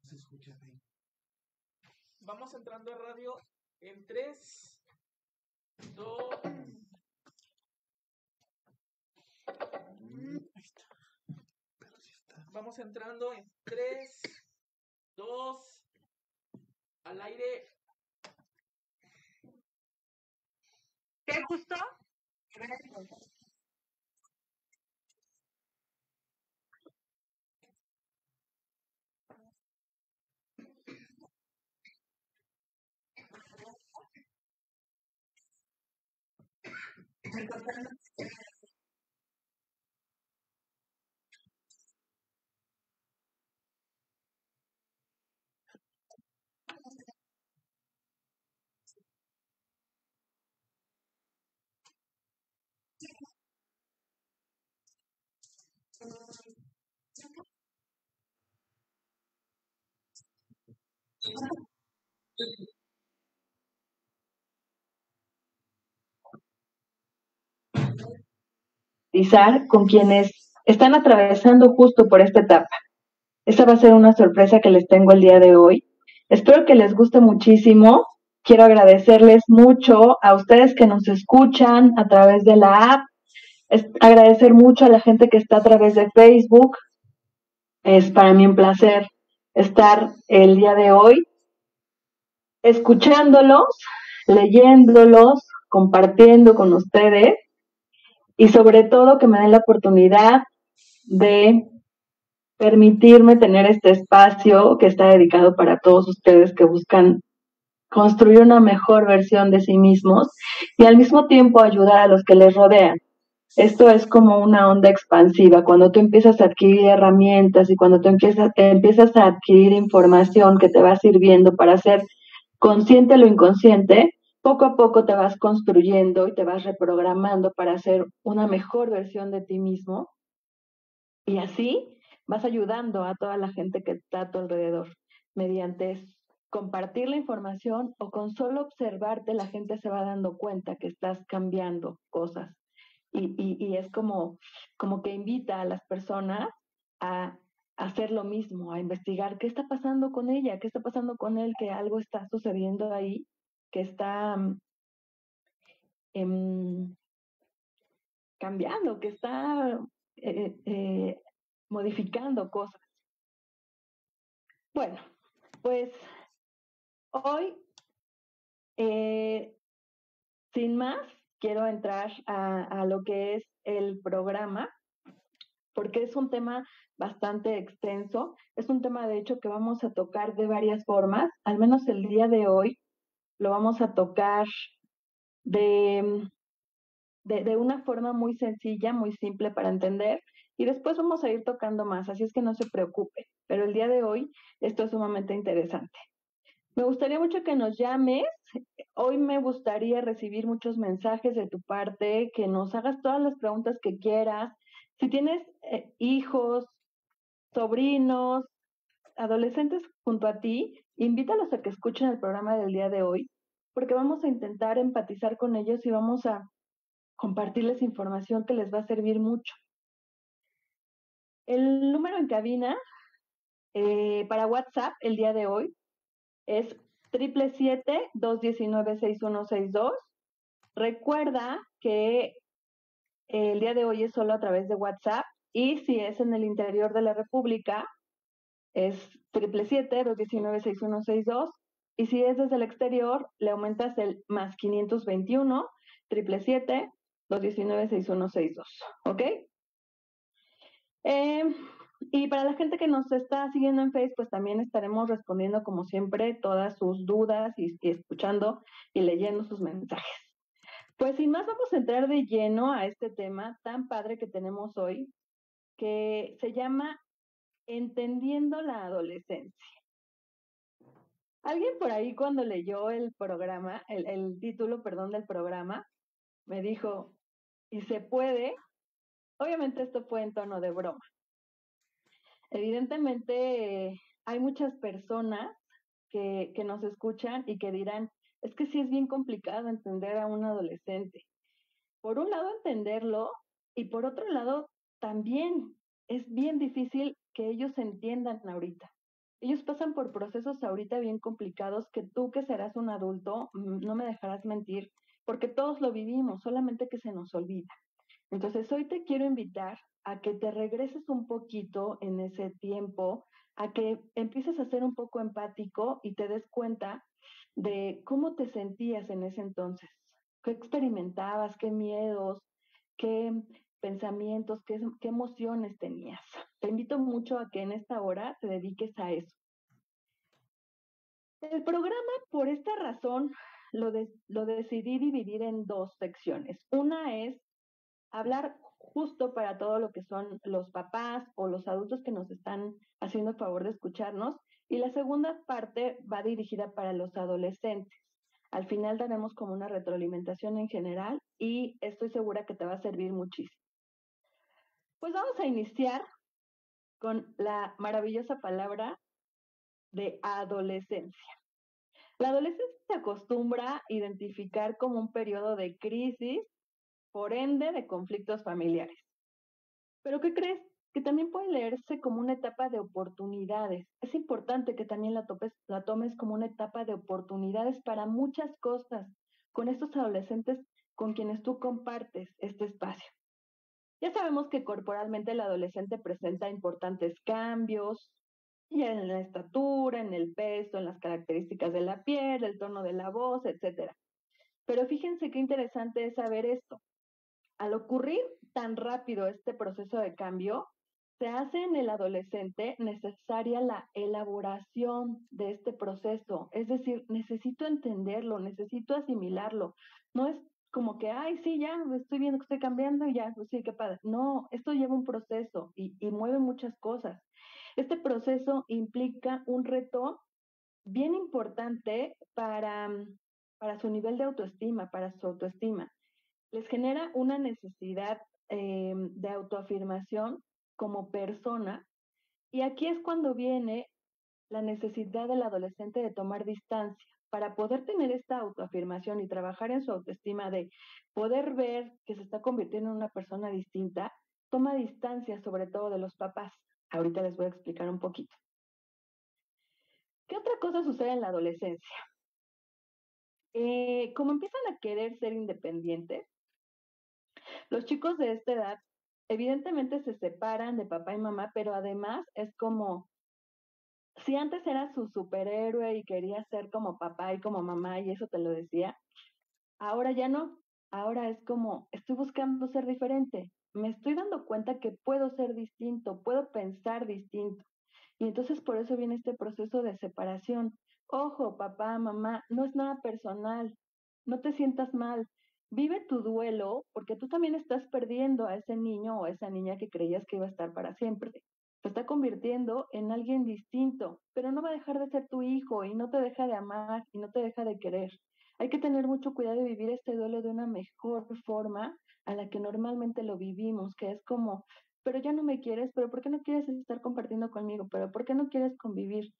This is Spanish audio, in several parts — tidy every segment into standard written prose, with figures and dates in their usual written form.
Se escucha bien. Vamos entrando a radio en 3, 2. Ahí está. Pero sí está. Vamos entrando en 3, 2. Al aire. ¿Te gustó? Con quienes están atravesando justo por esta etapa. Esa va a ser una sorpresa que les tengo el día de hoy. Espero que les guste muchísimo. Quiero agradecerles mucho a ustedes que nos escuchan a través de la app. Agradecer mucho a la gente que está a través de Facebook. Es para mí un placer estar el día de hoy escuchándolos, leyéndolos, compartiendo con ustedes y sobre todo que me den la oportunidad de permitirme tener este espacio que está dedicado para todos ustedes que buscan construir una mejor versión de sí mismos y al mismo tiempo ayudar a los que les rodean. Esto es como una onda expansiva. Cuando tú empiezas a adquirir herramientas y cuando tú empiezas a adquirir información que te va sirviendo para hacer consciente lo inconsciente, poco a poco te vas construyendo y te vas reprogramando para hacer una mejor versión de ti mismo y así vas ayudando a toda la gente que está a tu alrededor mediante compartir la información o con solo observarte la gente se va dando cuenta que estás cambiando cosas y es como que invita a las personas a hacer lo mismo, a investigar qué está pasando con ella, qué está pasando con él, que algo está sucediendo ahí, que está cambiando, que está modificando cosas. Bueno, pues hoy, sin más, quiero entrar a lo que es el programa, porque es un tema bastante extenso. Es un tema, de hecho, que vamos a tocar de varias formas. Al menos el día de hoy lo vamos a tocar de una forma muy sencilla, muy simple para entender. Y después vamos a ir tocando más, así es que no se preocupe. Pero el día de hoy esto es sumamente interesante. Me gustaría mucho que nos llames. Hoy me gustaría recibir muchos mensajes de tu parte, que nos hagas todas las preguntas que quieras. Si tienes hijos, sobrinos, adolescentes junto a ti, invítalos a que escuchen el programa del día de hoy, porque vamos a intentar empatizar con ellos y vamos a compartirles información que les va a servir mucho. El número en cabina para WhatsApp el día de hoy es 777-219-6162. Recuerda que el día de hoy es solo a través de WhatsApp y si es en el interior de la República es 777-219-6162 y si es desde el exterior le aumentas el más 521 777-219-6162, ¿ok? Y para la gente que nos está siguiendo en Facebook, pues también estaremos respondiendo como siempre todas sus dudas y escuchando y leyendo sus mensajes. Pues sin más vamos a entrar de lleno a este tema tan padre que tenemos hoy, que se llama Entendiendo la adolescencia. Alguien por ahí cuando leyó el programa, el título, perdón, del programa, me dijo, ¿y se puede? Obviamente esto fue en tono de broma. Evidentemente hay muchas personas que nos escuchan y que dirán, es que sí es bien complicado entender a un adolescente. Por un lado entenderlo y por otro lado también es bien difícil que ellos entiendan ahorita. Ellos pasan por procesos ahorita bien complicados que tú que serás un adulto, no me dejarás mentir, porque todos lo vivimos, solamente que se nos olvida. Entonces hoy te quiero invitar a que te regreses un poquito en ese tiempo, a que empieces a ser un poco empático y te des cuenta de cómo te sentías en ese entonces, qué experimentabas, qué miedos, qué pensamientos, qué emociones tenías. Te invito mucho a que en esta hora te dediques a eso. El programa, por esta razón, lo decidí dividir en dos secciones. Una es hablar justo para todo lo que son los papás o los adultos que nos están haciendo el favor de escucharnos. Y la segunda parte va dirigida para los adolescentes. Al final daremos como una retroalimentación en general y estoy segura que te va a servir muchísimo. Pues vamos a iniciar con la maravillosa palabra de adolescencia. La adolescencia se acostumbra a identificar como un periodo de crisis, por ende de conflictos familiares. ¿Pero qué crees? Que también puede leerse como una etapa de oportunidades. Es importante que también la tomes como una etapa de oportunidades para muchas cosas con estos adolescentes con quienes tú compartes este espacio. Ya sabemos que corporalmente el adolescente presenta importantes cambios, y en la estatura, en el peso, en las características de la piel, el tono de la voz, etcétera. Pero fíjense qué interesante es saber esto. Al ocurrir tan rápido este proceso de cambio, se hace en el adolescente necesaria la elaboración de este proceso. Es decir, necesito entenderlo, necesito asimilarlo. No es como que, ay, sí, ya estoy viendo que estoy cambiando y ya, pues sí, qué padre. No, esto lleva un proceso y mueve muchas cosas. Este proceso implica un reto bien importante para su nivel de autoestima, para su autoestima. Les genera una necesidad de autoafirmación como persona. Y aquí es cuando viene la necesidad del adolescente de tomar distancia. Para poder tener esta autoafirmación y trabajar en su autoestima, de poder ver que se está convirtiendo en una persona distinta, toma distancia sobre todo de los papás. Ahorita les voy a explicar un poquito. ¿Qué otra cosa sucede en la adolescencia? Como empiezan a querer ser independientes, los chicos de esta edad evidentemente se separan de papá y mamá, pero además es como, si antes era su superhéroe y quería ser como papá y como mamá y eso te lo decía, ahora ya no. Ahora es como, estoy buscando ser diferente. Me estoy dando cuenta que puedo ser distinto, puedo pensar distinto. Y entonces por eso viene este proceso de separación. Ojo, papá, mamá, no es nada personal. No te sientas mal. Vive tu duelo porque tú también estás perdiendo a ese niño o a esa niña que creías que iba a estar para siempre. Se está convirtiendo en alguien distinto, pero no va a dejar de ser tu hijo y no te deja de amar y no te deja de querer. Hay que tener mucho cuidado de vivir este duelo de una mejor forma a la que normalmente lo vivimos, que es como, pero ya no me quieres, pero ¿por qué no quieres estar compartiendo conmigo? Pero ¿por qué no quieres convivir?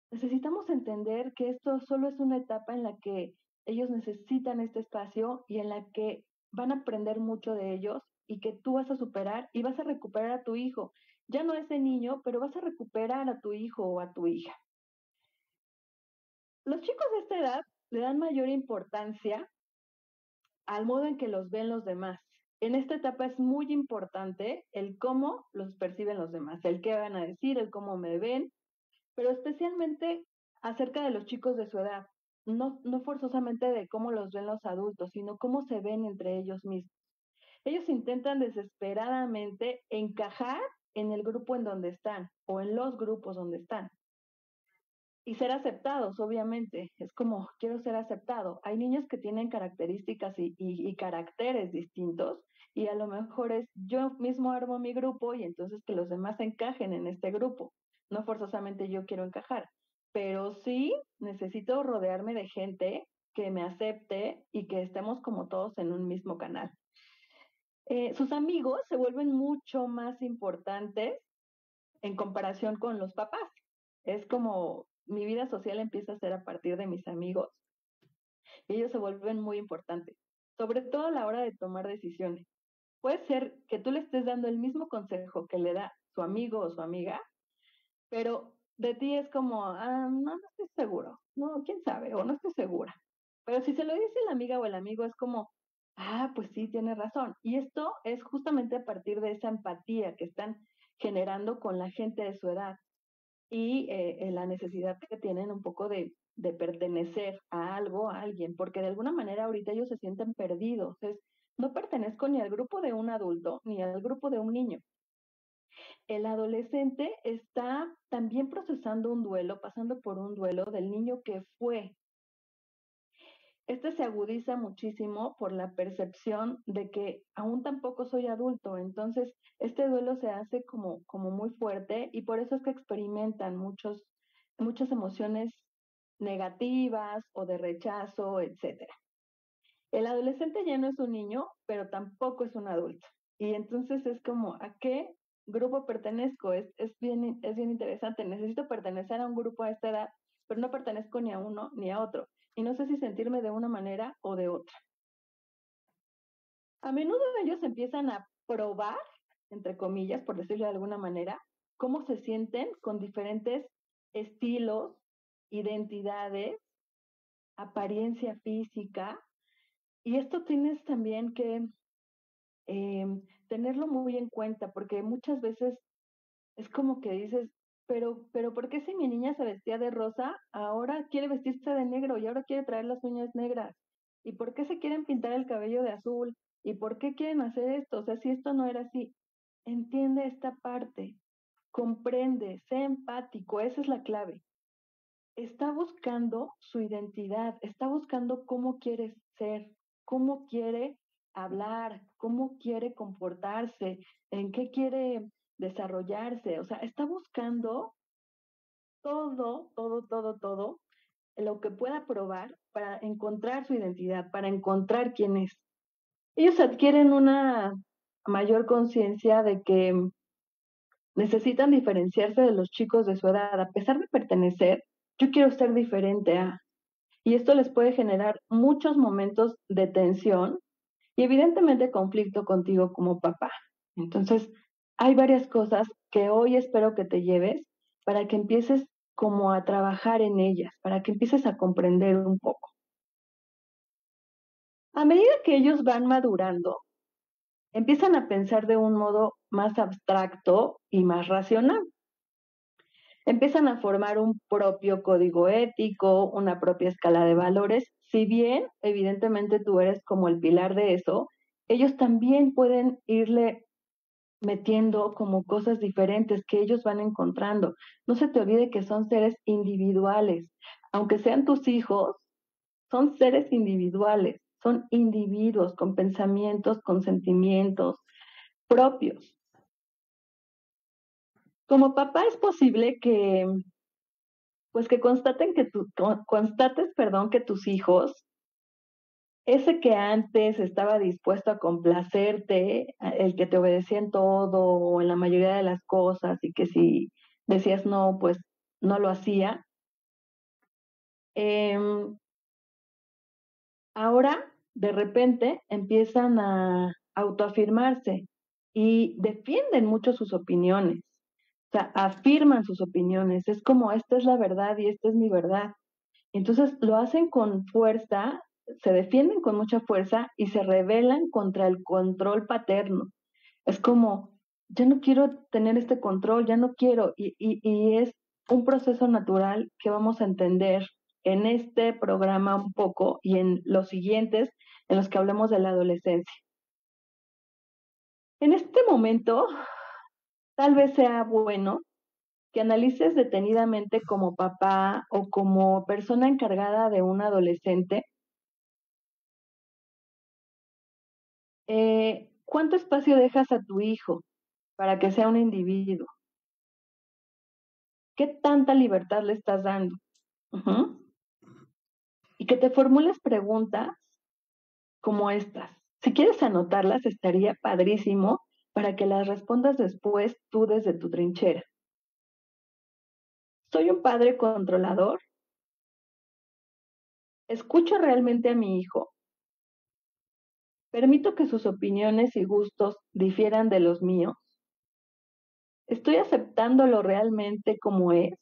Necesitamos entender que esto solo es una etapa en la que ellos necesitan este espacio y en la que van a aprender mucho de ellos y que tú vas a superar y vas a recuperar a tu hijo. Ya no ese niño, pero vas a recuperar a tu hijo o a tu hija. Los chicos de esta edad le dan mayor importancia al modo en que los ven los demás. En esta etapa es muy importante el cómo los perciben los demás, el qué van a decir, el cómo me ven, pero especialmente acerca de los chicos de su edad. No forzosamente de cómo los ven los adultos, sino cómo se ven entre ellos mismos. Ellos intentan desesperadamente encajar en el grupo en donde están o en los grupos donde están. Y ser aceptados, obviamente. Es como, quiero ser aceptado. Hay niños que tienen características y caracteres distintos y a lo mejor es yo mismo armo mi grupo y entonces que los demás encajen en este grupo. No forzosamente yo quiero encajar, pero sí necesito rodearme de gente que me acepte y que estemos como todos en un mismo canal. Sus amigos se vuelven mucho más importantes en comparación con los papás. Es como mi vida social empieza a ser a partir de mis amigos y ellos se vuelven muy importantes, sobre todo a la hora de tomar decisiones. Puede ser que tú le estés dando el mismo consejo que le da su amigo o su amiga, pero de ti es como, no estoy seguro, no, quién sabe, o no estoy segura. Pero si se lo dice la amiga o el amigo, es como, pues sí, tiene razón. Y esto es justamente a partir de esa empatía que están generando con la gente de su edad y la necesidad que tienen un poco de pertenecer a algo, a alguien, porque de alguna manera ahorita ellos se sienten perdidos. No pertenezco ni al grupo de un adulto ni al grupo de un niño. El adolescente está también procesando un duelo, pasando por un duelo del niño que fue. Este se agudiza muchísimo por la percepción de que aún tampoco soy adulto, entonces este duelo se hace como muy fuerte y por eso es que experimentan muchas emociones negativas o de rechazo, etcétera. El adolescente ya no es un niño, pero tampoco es un adulto. Y entonces es como, ¿a qué grupo pertenezco? Es bien interesante. Necesito pertenecer a un grupo a esta edad, pero no pertenezco ni a uno ni a otro. Y no sé si sentirme de una manera o de otra. A menudo ellos empiezan a probar, entre comillas, por decirlo de alguna manera, cómo se sienten con diferentes estilos, identidades, apariencia física. Y esto tienes también que tenerlo muy en cuenta, porque muchas veces es como que dices, pero ¿por qué si mi niña se vestía de rosa, ahora quiere vestirse de negro y ahora quiere traer las uñas negras? ¿Y por qué se quieren pintar el cabello de azul? ¿Y por qué quieren hacer esto? O sea, si esto no era así, entiende esta parte, comprende, sé empático, esa es la clave. Está buscando su identidad, está buscando cómo quiere ser, cómo quiere hablar, cómo quiere comportarse, en qué quiere desarrollarse. O sea, está buscando todo lo que pueda probar para encontrar su identidad, para encontrar quién es. Ellos adquieren una mayor conciencia de que necesitan diferenciarse de los chicos de su edad. A pesar de pertenecer, yo quiero ser diferente a. Y esto les puede generar muchos momentos de tensión y evidentemente conflicto contigo como papá. Entonces, hay varias cosas que hoy espero que te lleves para que empieces como a trabajar en ellas, para que empieces a comprender un poco. A medida que ellos van madurando, empiezan a pensar de un modo más abstracto y más racional. Empiezan a formar un propio código ético, una propia escala de valores. Si bien, evidentemente, tú eres como el pilar de eso, ellos también pueden irle metiendo como cosas diferentes que ellos van encontrando. No se te olvide que son seres individuales. Aunque sean tus hijos, son seres individuales, son individuos con pensamientos, con sentimientos propios. Como papá es posible que pues que constates, perdón, que tus hijos, ese que antes estaba dispuesto a complacerte, el que te obedecía en todo o en la mayoría de las cosas y que si decías no, pues no lo hacía, ahora de repente empiezan a autoafirmarse y defienden mucho sus opiniones. O sea, afirman sus opiniones. Es como, esta es la verdad y esta es mi verdad. Entonces lo hacen con fuerza, se defienden con mucha fuerza y se rebelan contra el control paterno. Es como, ya no quiero tener este control, ya no quiero. Y es un proceso natural que vamos a entender en este programa un poco y en los siguientes en los que hablemos de la adolescencia. En este momento, tal vez sea bueno que analices detenidamente como papá o como persona encargada de un adolescente ¿Cuánto espacio dejas a tu hijo para que sea un individuo? ¿Qué tanta libertad le estás dando? Ujú. Y que te formules preguntas como estas. Si quieres anotarlas, estaría padrísimo para que las respondas después tú desde tu trinchera. ¿Soy un padre controlador? ¿Escucho realmente a mi hijo? ¿Permito que sus opiniones y gustos difieran de los míos? ¿Estoy aceptándolo realmente como es?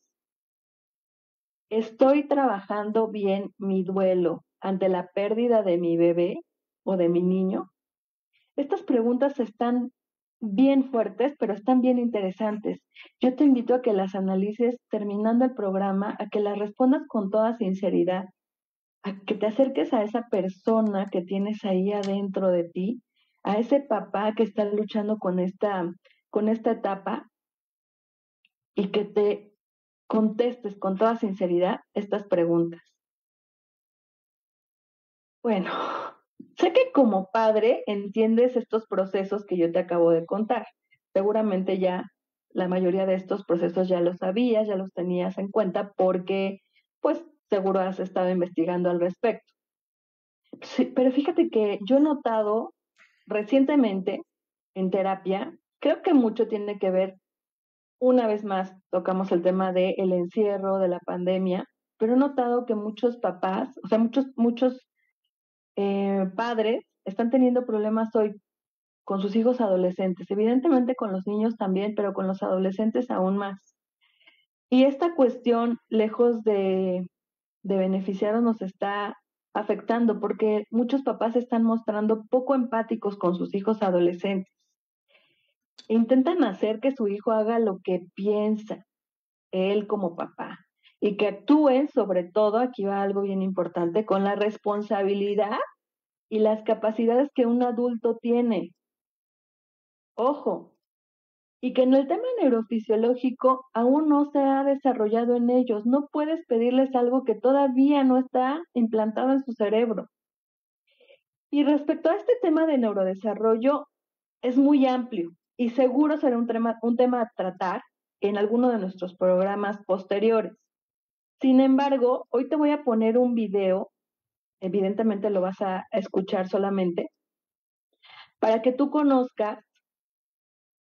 ¿Estoy trabajando bien mi duelo ante la pérdida de mi bebé o de mi niño? Estas preguntas están bien fuertes, pero están bien interesantes. Yo te invito a que las analices terminando el programa, a que las respondas con toda sinceridad, a que te acerques a esa persona que tienes ahí adentro de ti, a ese papá que está luchando con esta etapa y que te contestes con toda sinceridad estas preguntas. Bueno, sé que como padre entiendes estos procesos que yo te acabo de contar. Seguramente ya la mayoría de estos procesos ya los sabías, ya los tenías en cuenta porque, pues, seguro has estado investigando al respecto. Sí, pero fíjate que yo he notado recientemente en terapia, creo que mucho tiene que ver, una vez más, tocamos el tema del encierro, de la pandemia, pero he notado que muchos papás, o sea, muchos padres están teniendo problemas hoy con sus hijos adolescentes, evidentemente con los niños también, pero con los adolescentes aún más. Y esta cuestión, lejos de beneficiarnos, nos está afectando porque muchos papás se están mostrando poco empáticos con sus hijos adolescentes. Intentan hacer que su hijo haga lo que piensa él como papá y que actúen, sobre todo, aquí va algo bien importante, con la responsabilidad y las capacidades que un adulto tiene. Ojo, y que en el tema neurofisiológico aún no se ha desarrollado en ellos. No puedes pedirles algo que todavía no está implantado en su cerebro. Y respecto a este tema de neurodesarrollo, es muy amplio y seguro será un tema a tratar en alguno de nuestros programas posteriores. Sin embargo, hoy te voy a poner un video, evidentemente lo vas a escuchar solamente, para que tú conozcas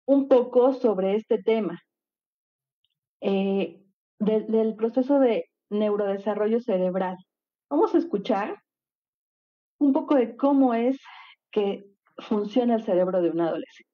un poco sobre este tema del proceso de neurodesarrollo cerebral. Vamos a escuchar un poco de cómo es que funciona el cerebro de un adolescente.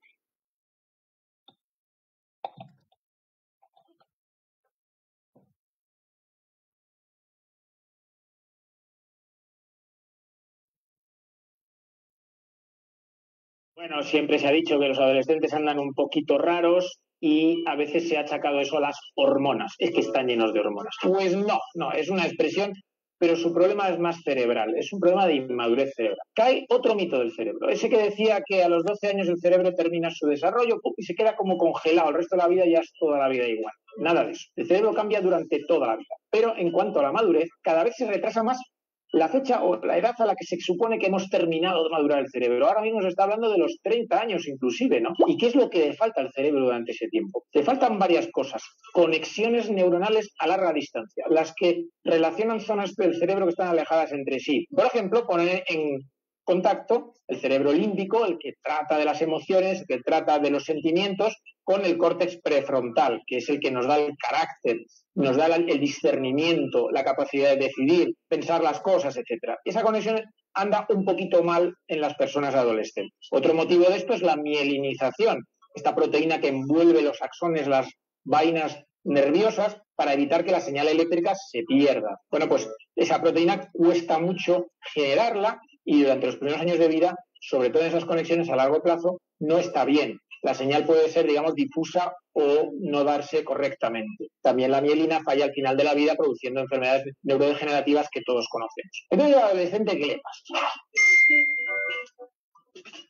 Bueno, siempre se ha dicho que los adolescentes andan un poquito raros y a veces se ha achacado eso a las hormonas. Es que están llenos de hormonas. Pues no, es una expresión, pero su problema es más cerebral, es un problema de inmadurez cerebral. Cae otro mito del cerebro, ese que decía que a los 12 años el cerebro termina su desarrollo y se queda como congelado el resto de la vida y ya es toda la vida igual. Nada de eso. El cerebro cambia durante toda la vida. Pero en cuanto a la madurez, cada vez se retrasa más la fecha o la edad a la que se supone que hemos terminado de madurar el cerebro. Ahora mismo se está hablando de los 30 años inclusive, ¿no? ¿Y qué es lo que le falta al cerebro durante ese tiempo? Le faltan varias cosas. Conexiones neuronales a larga distancia, las que relacionan zonas del cerebro que están alejadas entre sí. Por ejemplo, poner en contacto el cerebro límbico, el que trata de las emociones, el que trata de los sentimientos, con el córtex prefrontal, que es el que nos da el carácter, nos da el discernimiento, la capacidad de decidir, pensar las cosas, etc. Esa conexión anda un poquito mal en las personas adolescentes. Otro motivo de esto es la mielinización, esta proteína que envuelve los axones, las vainas nerviosas, para evitar que la señal eléctrica se pierda. Bueno, pues esa proteína cuesta mucho generarla y durante los primeros años de vida, sobre todo en esas conexiones a largo plazo, no está bien. La señal puede ser, digamos, difusa o no darse correctamente. También la mielina falla al final de la vida produciendo enfermedades neurodegenerativas que todos conocemos. Entonces, al adolescente, ¿qué le pasa?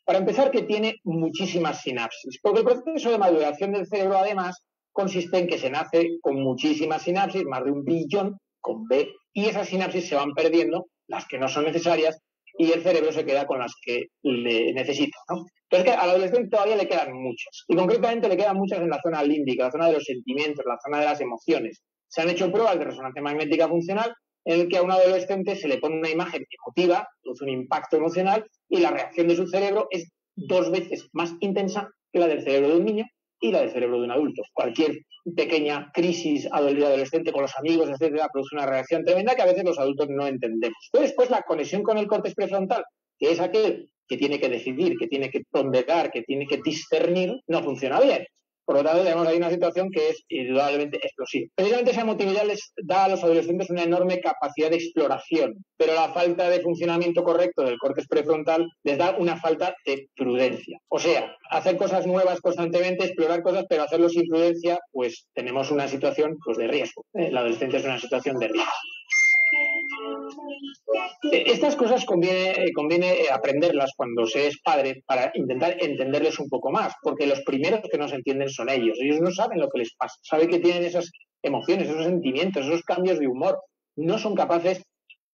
Para empezar, que tiene muchísimas sinapsis, porque el proceso de maduración del cerebro, además, consiste en que se nace con muchísimas sinapsis, más de 1 billón, con B, y esas sinapsis se van perdiendo, las que no son necesarias, y el cerebro se queda con las que le necesita, ¿no? Entonces, al adolescente todavía le quedan muchas, y concretamente le quedan muchas en la zona límbica, la zona de los sentimientos, la zona de las emociones. Se han hecho pruebas de resonancia magnética funcional en el que a un adolescente se le pone una imagen emotiva, produce un impacto emocional, y la reacción de su cerebro es 2 veces más intensa que la del cerebro de un niño y la del cerebro de un adulto. Cualquier pequeña crisis adolescente con los amigos, etcétera, produce una reacción tremenda que a veces los adultos no entendemos. Pero después la conexión con el córtex prefrontal, que es aquel que tiene que decidir, que tiene que ponderar, que tiene que discernir, no funciona bien. Por lo tanto, tenemos ahí una situación que es indudablemente explosiva. Precisamente esa emotividad les da a los adolescentes una enorme capacidad de exploración, pero la falta de funcionamiento correcto del córtex prefrontal les da una falta de prudencia. O sea, hacer cosas nuevas constantemente, explorar cosas, pero hacerlo sin prudencia, pues tenemos una situación pues, de riesgo. La adolescencia es una situación de riesgo. Estas cosas conviene aprenderlas cuando se es padre para intentar entenderles un poco más, porque los primeros que no se entienden son ellos. Ellos no saben lo que les pasa, saben que tienen esas emociones, esos sentimientos, esos cambios de humor. No son capaces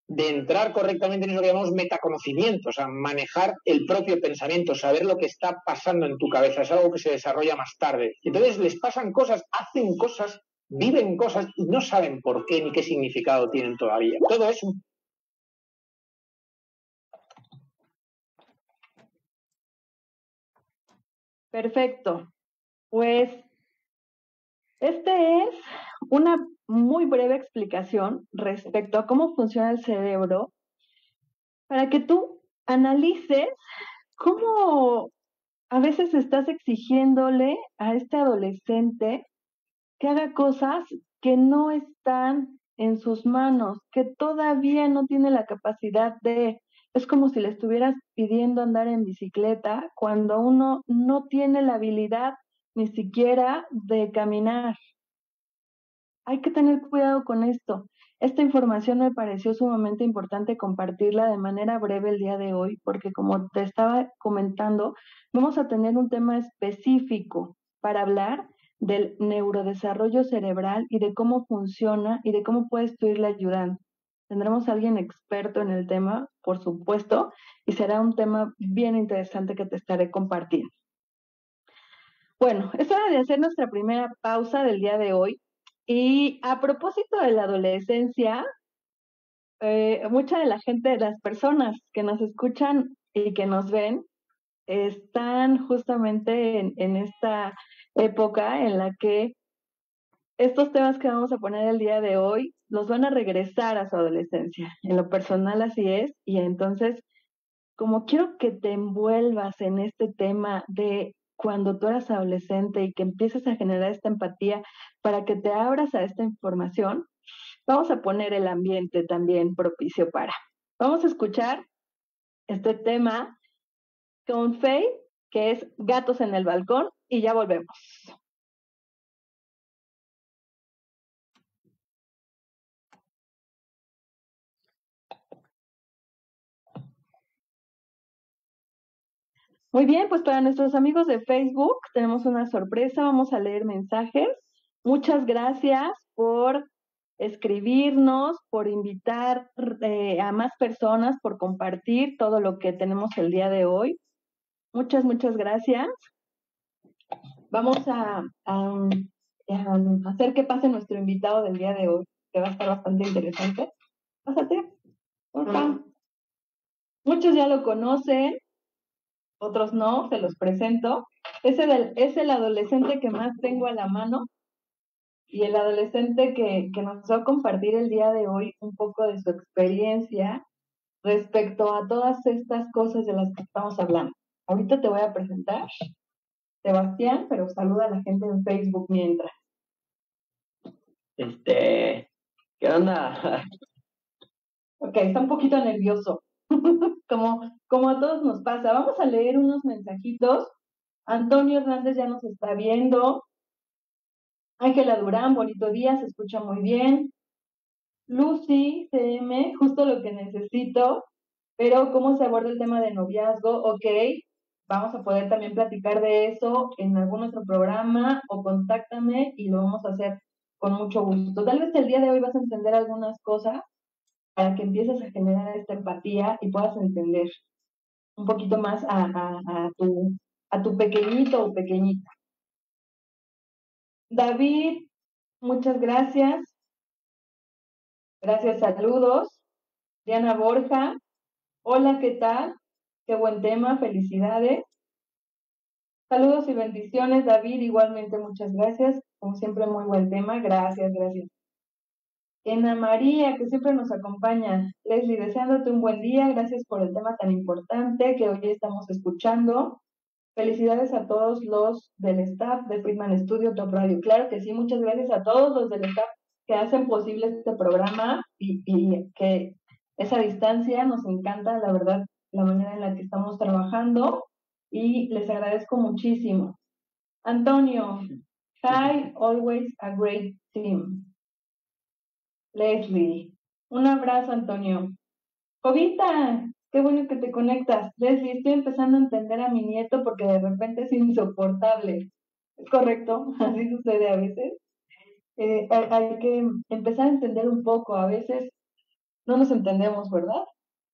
de entrar correctamente en eso que llamamos metaconocimiento, o sea, manejar el propio pensamiento, saber lo que está pasando en tu cabeza. Es algo que se desarrolla más tarde. Entonces les pasan cosas, hacen cosas, viven cosas y no saben por qué ni qué significado tienen todavía. Todo eso. Perfecto. Pues este es una muy breve explicación respecto a cómo funciona el cerebro para que tú analices cómo a veces estás exigiéndole a este adolescente que haga cosas que no están en sus manos, que todavía no tiene la capacidad de... Es como si le estuvieras pidiendo andar en bicicleta cuando uno no tiene la habilidad ni siquiera de caminar. Hay que tener cuidado con esto. Esta información me pareció sumamente importante compartirla de manera breve el día de hoy, porque como te estaba comentando, vamos a tener un tema específico para hablar del neurodesarrollo cerebral y de cómo funciona y de cómo puedes tú irle ayudando. Tendremos a alguien experto en el tema, por supuesto, y será un tema bien interesante que te estaré compartiendo. Bueno, es hora de hacer nuestra primera pausa del día de hoy. Y a propósito de la adolescencia, mucha de la gente, de las personas que nos escuchan y que nos ven, están justamente en esta época en la que estos temas que vamos a poner el día de hoy los van a regresar a su adolescencia. En lo personal así es, y entonces, como quiero que te envuelvas en este tema de cuando tú eras adolescente y que empieces a generar esta empatía para que te abras a esta información, vamos a poner el ambiente también propicio para. Vamos a escuchar este tema con Faye, que es Gatos en el Balcón, y ya volvemos. Muy bien, pues para nuestros amigos de Facebook tenemos una sorpresa, vamos a leer mensajes. Muchas gracias por escribirnos, por invitar a más personas, por compartir todo lo que tenemos el día de hoy. Muchas gracias. Vamos a hacer que pase nuestro invitado del día de hoy, que va a estar bastante interesante. Pásate, por favor. Muchos ya lo conocen, otros no, se los presento. Es el adolescente que más tengo a la mano y el adolescente que nos va a compartir el día de hoy un poco de su experiencia respecto a todas estas cosas de las que estamos hablando. Ahorita te voy a presentar, Sebastián, pero saluda a la gente en Facebook mientras. ¿Qué onda? Ok, está un poquito nervioso, como a todos nos pasa. Vamos a leer unos mensajitos. Antonio Hernández ya nos está viendo. Ángela Durán, bonito día, se escucha muy bien. Lucy, CM, justo lo que necesito. Pero ¿cómo se aborda el tema de noviazgo? Ok, vamos a poder también platicar de eso en algún otro programa o contáctame y lo vamos a hacer con mucho gusto. Tal vez el día de hoy vas a entender algunas cosas para que empieces a generar esta empatía y puedas entender un poquito más a tu pequeñito o pequeñita. David, muchas gracias. Gracias, saludos. Diana Borja, hola, ¿qué tal? Qué buen tema, felicidades. Saludos y bendiciones, David, igualmente muchas gracias. Como siempre, muy buen tema, gracias, gracias. Ana María, que siempre nos acompaña. Leslie, deseándote un buen día, gracias por el tema tan importante que hoy estamos escuchando. Felicidades a todos los del staff de Friedman Studio Top Radio. Claro que sí, muchas gracias a todos los del staff que hacen posible este programa y que esa distancia nos encanta, la verdad, la manera en la que estamos trabajando y les agradezco muchísimo. Antonio, hi, always a great team. Leslie, un abrazo, Antonio. Jovita, qué bueno que te conectas. Leslie, estoy empezando a entender a mi nieto porque de repente es insoportable. ¿Es correcto? Así sucede a veces. Hay que empezar a entender un poco. A veces no nos entendemos, ¿verdad?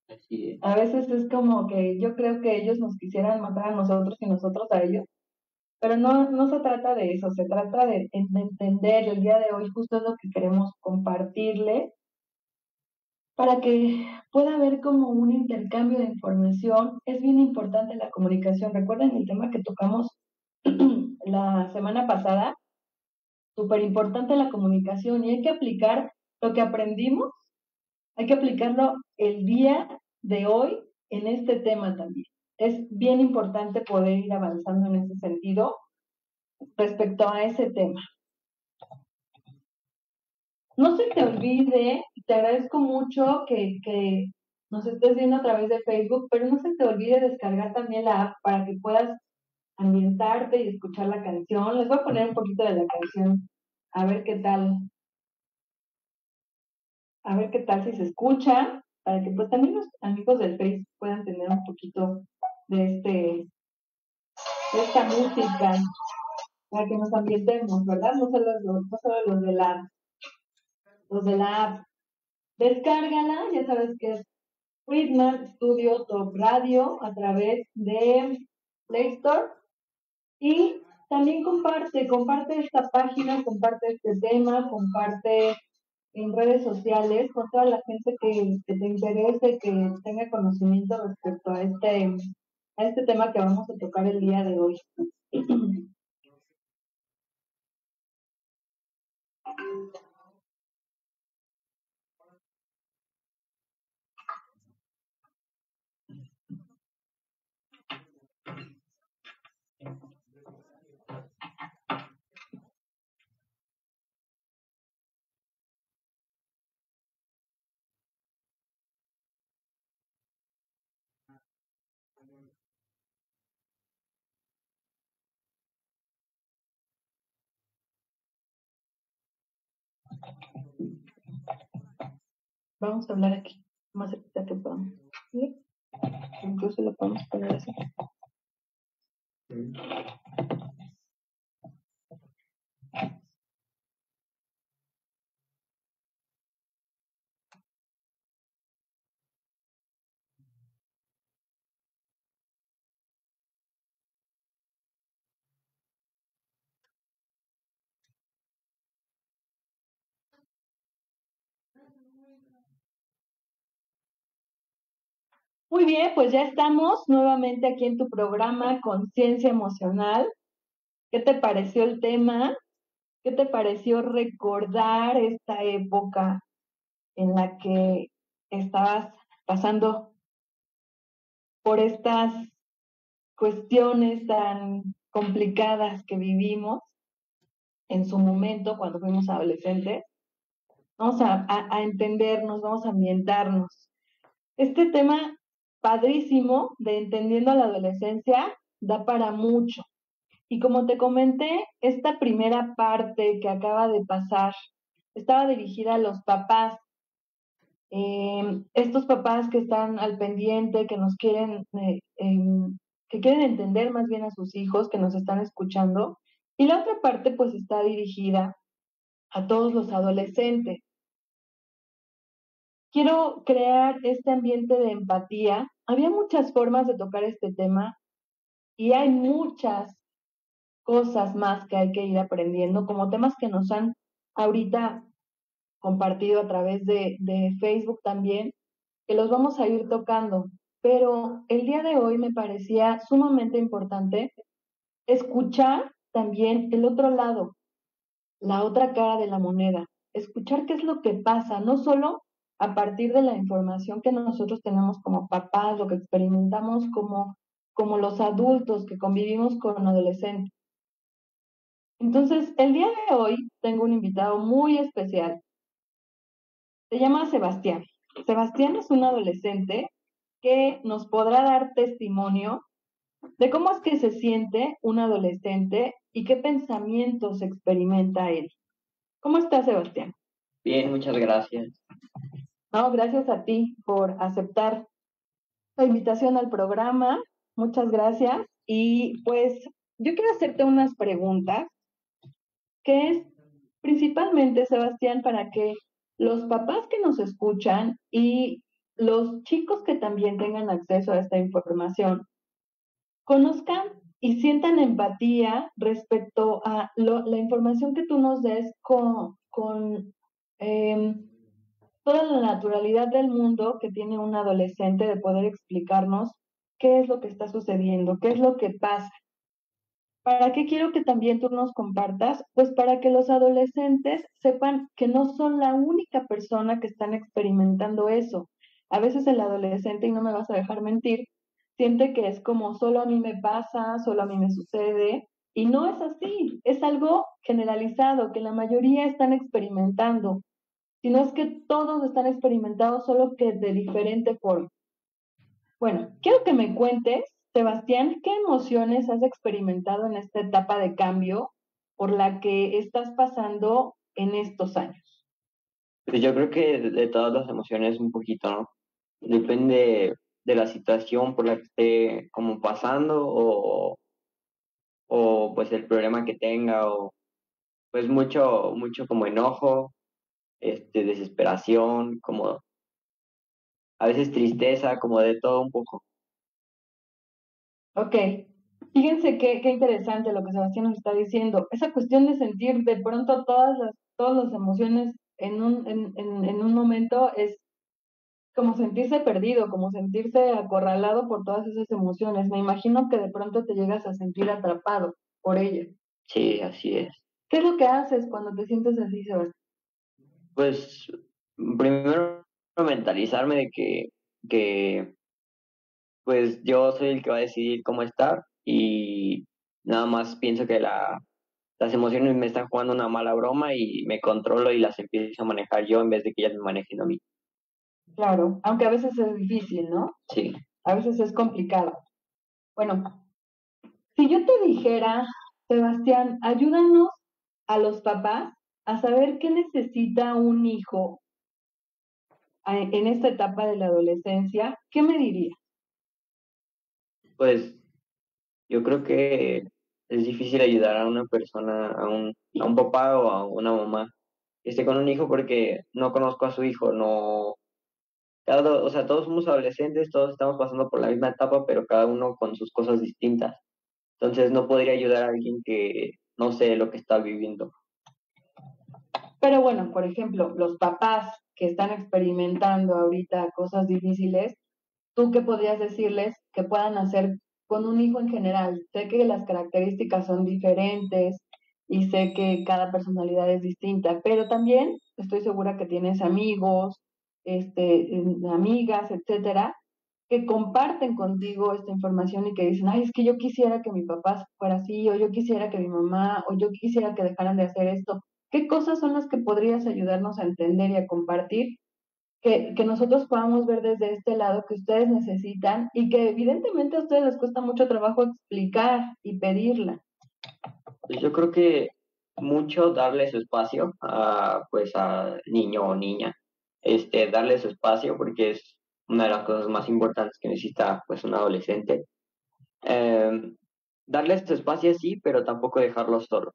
Así es. A veces es como que yo creo que ellos nos quisieran matar a nosotros y nosotros a ellos. Pero no se trata de eso, se trata de entender. El día de hoy justo es lo que queremos compartirle para que pueda haber como un intercambio de información. Es bien importante la comunicación. ¿Recuerdan el tema que tocamos la semana pasada? Súper importante la comunicación y hay que aplicar lo que aprendimos, hay que aplicarlo el día de hoy en este tema también. Es bien importante poder ir avanzando en ese sentido respecto a ese tema. No se te olvide, te agradezco mucho que nos estés viendo a través de Facebook, pero no se te olvide descargar también la app para que puedas ambientarte y escuchar la canción. Les voy a poner un poquito de la canción, a ver qué tal si se escucha, para que pues también los amigos del Facebook puedan tener un poquito de esta música, para que nos ambientemos, ¿verdad? No solo los de la app. Descárgala, ya sabes que es Friedman Studio Top Radio a través de Play Store y también comparte esta página, comparte este tema, comparte en redes sociales con toda la gente que te interese, que tenga conocimiento respecto a este tema que vamos a tocar el día de hoy. Vamos a hablar aquí, más cerquita que podamos. ¿Sí? Incluso lo podemos poner así. Muy bien, pues ya estamos nuevamente aquí en tu programa Conciencia Emocional. ¿Qué te pareció el tema? ¿Qué te pareció recordar esta época en la que estabas pasando por estas cuestiones tan complicadas que vivimos en su momento cuando fuimos adolescentes? Vamos a entendernos, vamos a ambientarnos. Este tema padrísimo de Entendiendo a la Adolescencia da para mucho. Y como te comenté, esta primera parte que acaba de pasar estaba dirigida a los papás. Estos papás que están al pendiente, que nos quieren, que quieren entender más bien a sus hijos, que nos están escuchando. Y la otra parte pues está dirigida a todos los adolescentes. quiero crear este ambiente de empatía. Había muchas formas de tocar este tema y hay muchas cosas más que hay que ir aprendiendo, como temas que nos han ahorita compartido a través de Facebook también, que los vamos a ir tocando. Pero el día de hoy me parecía sumamente importante escuchar también el otro lado, la otra cara de la moneda, escuchar qué es lo que pasa, no solo a partir de la información que nosotros tenemos como papás, lo que experimentamos como los adultos que convivimos con adolescentes. Entonces, el día de hoy tengo un invitado muy especial. Se llama Sebastián. Sebastián es un adolescente que nos podrá dar testimonio de cómo es que se siente un adolescente y qué pensamientos experimenta él. ¿Cómo estás, Sebastián? Bien, muchas gracias. No, gracias a ti por aceptar la invitación al programa. Muchas gracias. Y pues yo quiero hacerte unas preguntas, que es principalmente, Sebastián, para que los papás que nos escuchan y los chicos que también tengan acceso a esta información conozcan y sientan empatía respecto a la información que tú nos des con toda la naturalidad del mundo que tiene un adolescente de poder explicarnos qué es lo que está sucediendo, qué es lo que pasa. ¿Para qué quiero que también tú nos compartas? Pues para que los adolescentes sepan que no son la única persona que están experimentando eso. A veces el adolescente, y no me vas a dejar mentir, siente que es como solo a mí me pasa, solo a mí me sucede, y no es así, es algo generalizado que la mayoría están experimentando, sino es que todos están experimentando solo que de diferente forma. Bueno, quiero que me cuentes, Sebastián, ¿qué emociones has experimentado en esta etapa de cambio por la que estás pasando en estos años? Pues yo creo que de todas las emociones un poquito, ¿no? Depende de la situación por la que esté como pasando o pues el problema que tenga o pues mucho como enojo, desesperación, como a veces tristeza, como de todo un poco. Ok, fíjense qué interesante lo que Sebastián nos está diciendo. Esa cuestión de sentir de pronto todas las emociones en un momento es como sentirse perdido, como sentirse acorralado por todas esas emociones. Me imagino que de pronto te llegas a sentir atrapado por ellas. Sí, así es. ¿Qué es lo que haces cuando te sientes así, Sebastián? Pues primero mentalizarme de que pues yo soy el que va a decidir cómo estar y nada más pienso que las emociones me están jugando una mala broma y me controlo y las empiezo a manejar yo en vez de que ellas me manejen a mí. Claro, aunque a veces es difícil, ¿no? Sí, A veces es complicado. Bueno, si yo te dijera, Sebastián, ayúdanos a los papás a saber qué necesita un hijo en esta etapa de la adolescencia, ¿qué me dirías? pues yo creo que es difícil ayudar a una persona, a un papá o a una mamá que esté con un hijo porque no conozco a su hijo, no, o sea, todos somos adolescentes, todos estamos pasando por la misma etapa, pero cada uno con sus cosas distintas. Entonces no podría ayudar a alguien que no sé lo que está viviendo. Pero bueno, por ejemplo, los papás que están experimentando ahorita cosas difíciles, ¿tú qué podrías decirles que puedan hacer con un hijo en general? Sé que las características son diferentes y sé que cada personalidad es distinta, pero también estoy segura que tienes amigos, amigas, etcétera, que comparten contigo esta información y que dicen, ay, es que yo quisiera que mi papá fuera así, o yo quisiera que mi mamá, o yo quisiera que dejaran de hacer esto. ¿Qué cosas son las que podrías ayudarnos a entender y a compartir que nosotros podamos ver desde este lado que ustedes necesitan y que evidentemente a ustedes les cuesta mucho trabajo explicar y pedirla? Pues yo creo que mucho darle su espacio a pues a niño o niña, darle su espacio porque es una de las cosas más importantes que necesita pues un adolescente. Eh, Darle su espacio sí, pero tampoco dejarlo solo.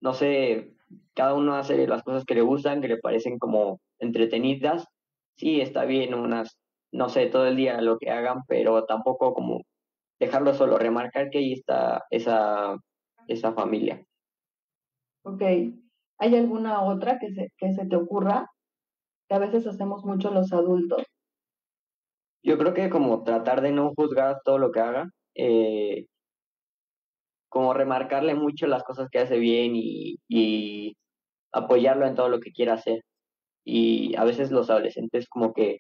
No sé, cada uno hace las cosas que le gustan, que le parecen como entretenidas, sí, está bien unas, no sé, todo el día lo que hagan, pero tampoco como dejarlo solo, remarcar que ahí está esa familia. Ok. ¿Hay alguna otra que se te ocurra? Que a veces hacemos mucho los adultos. Yo creo que como tratar de no juzgar todo lo que haga, como remarcarle mucho las cosas que hace bien y apoyarlo en todo lo que quiera hacer. Y a veces los adolescentes como que